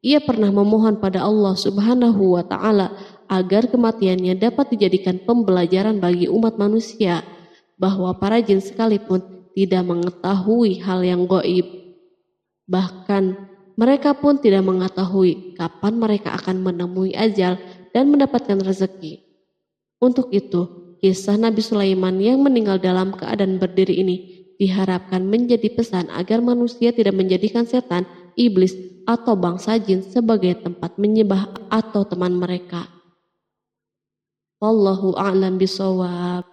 Ia pernah memohon pada Allah Subhanahu wa Ta'ala agar kematiannya dapat dijadikan pembelajaran bagi umat manusia, bahwa para jin sekalipun tidak mengetahui hal yang gaib. Bahkan mereka pun tidak mengetahui kapan mereka akan menemui ajal dan mendapatkan rezeki. Untuk itu, kisah Nabi Sulaiman yang meninggal dalam keadaan berdiri ini diharapkan menjadi pesan agar manusia tidak menjadikan setan, iblis, atau bangsa jin sebagai tempat menyembah atau teman mereka. Wallahu a'lam bishawab.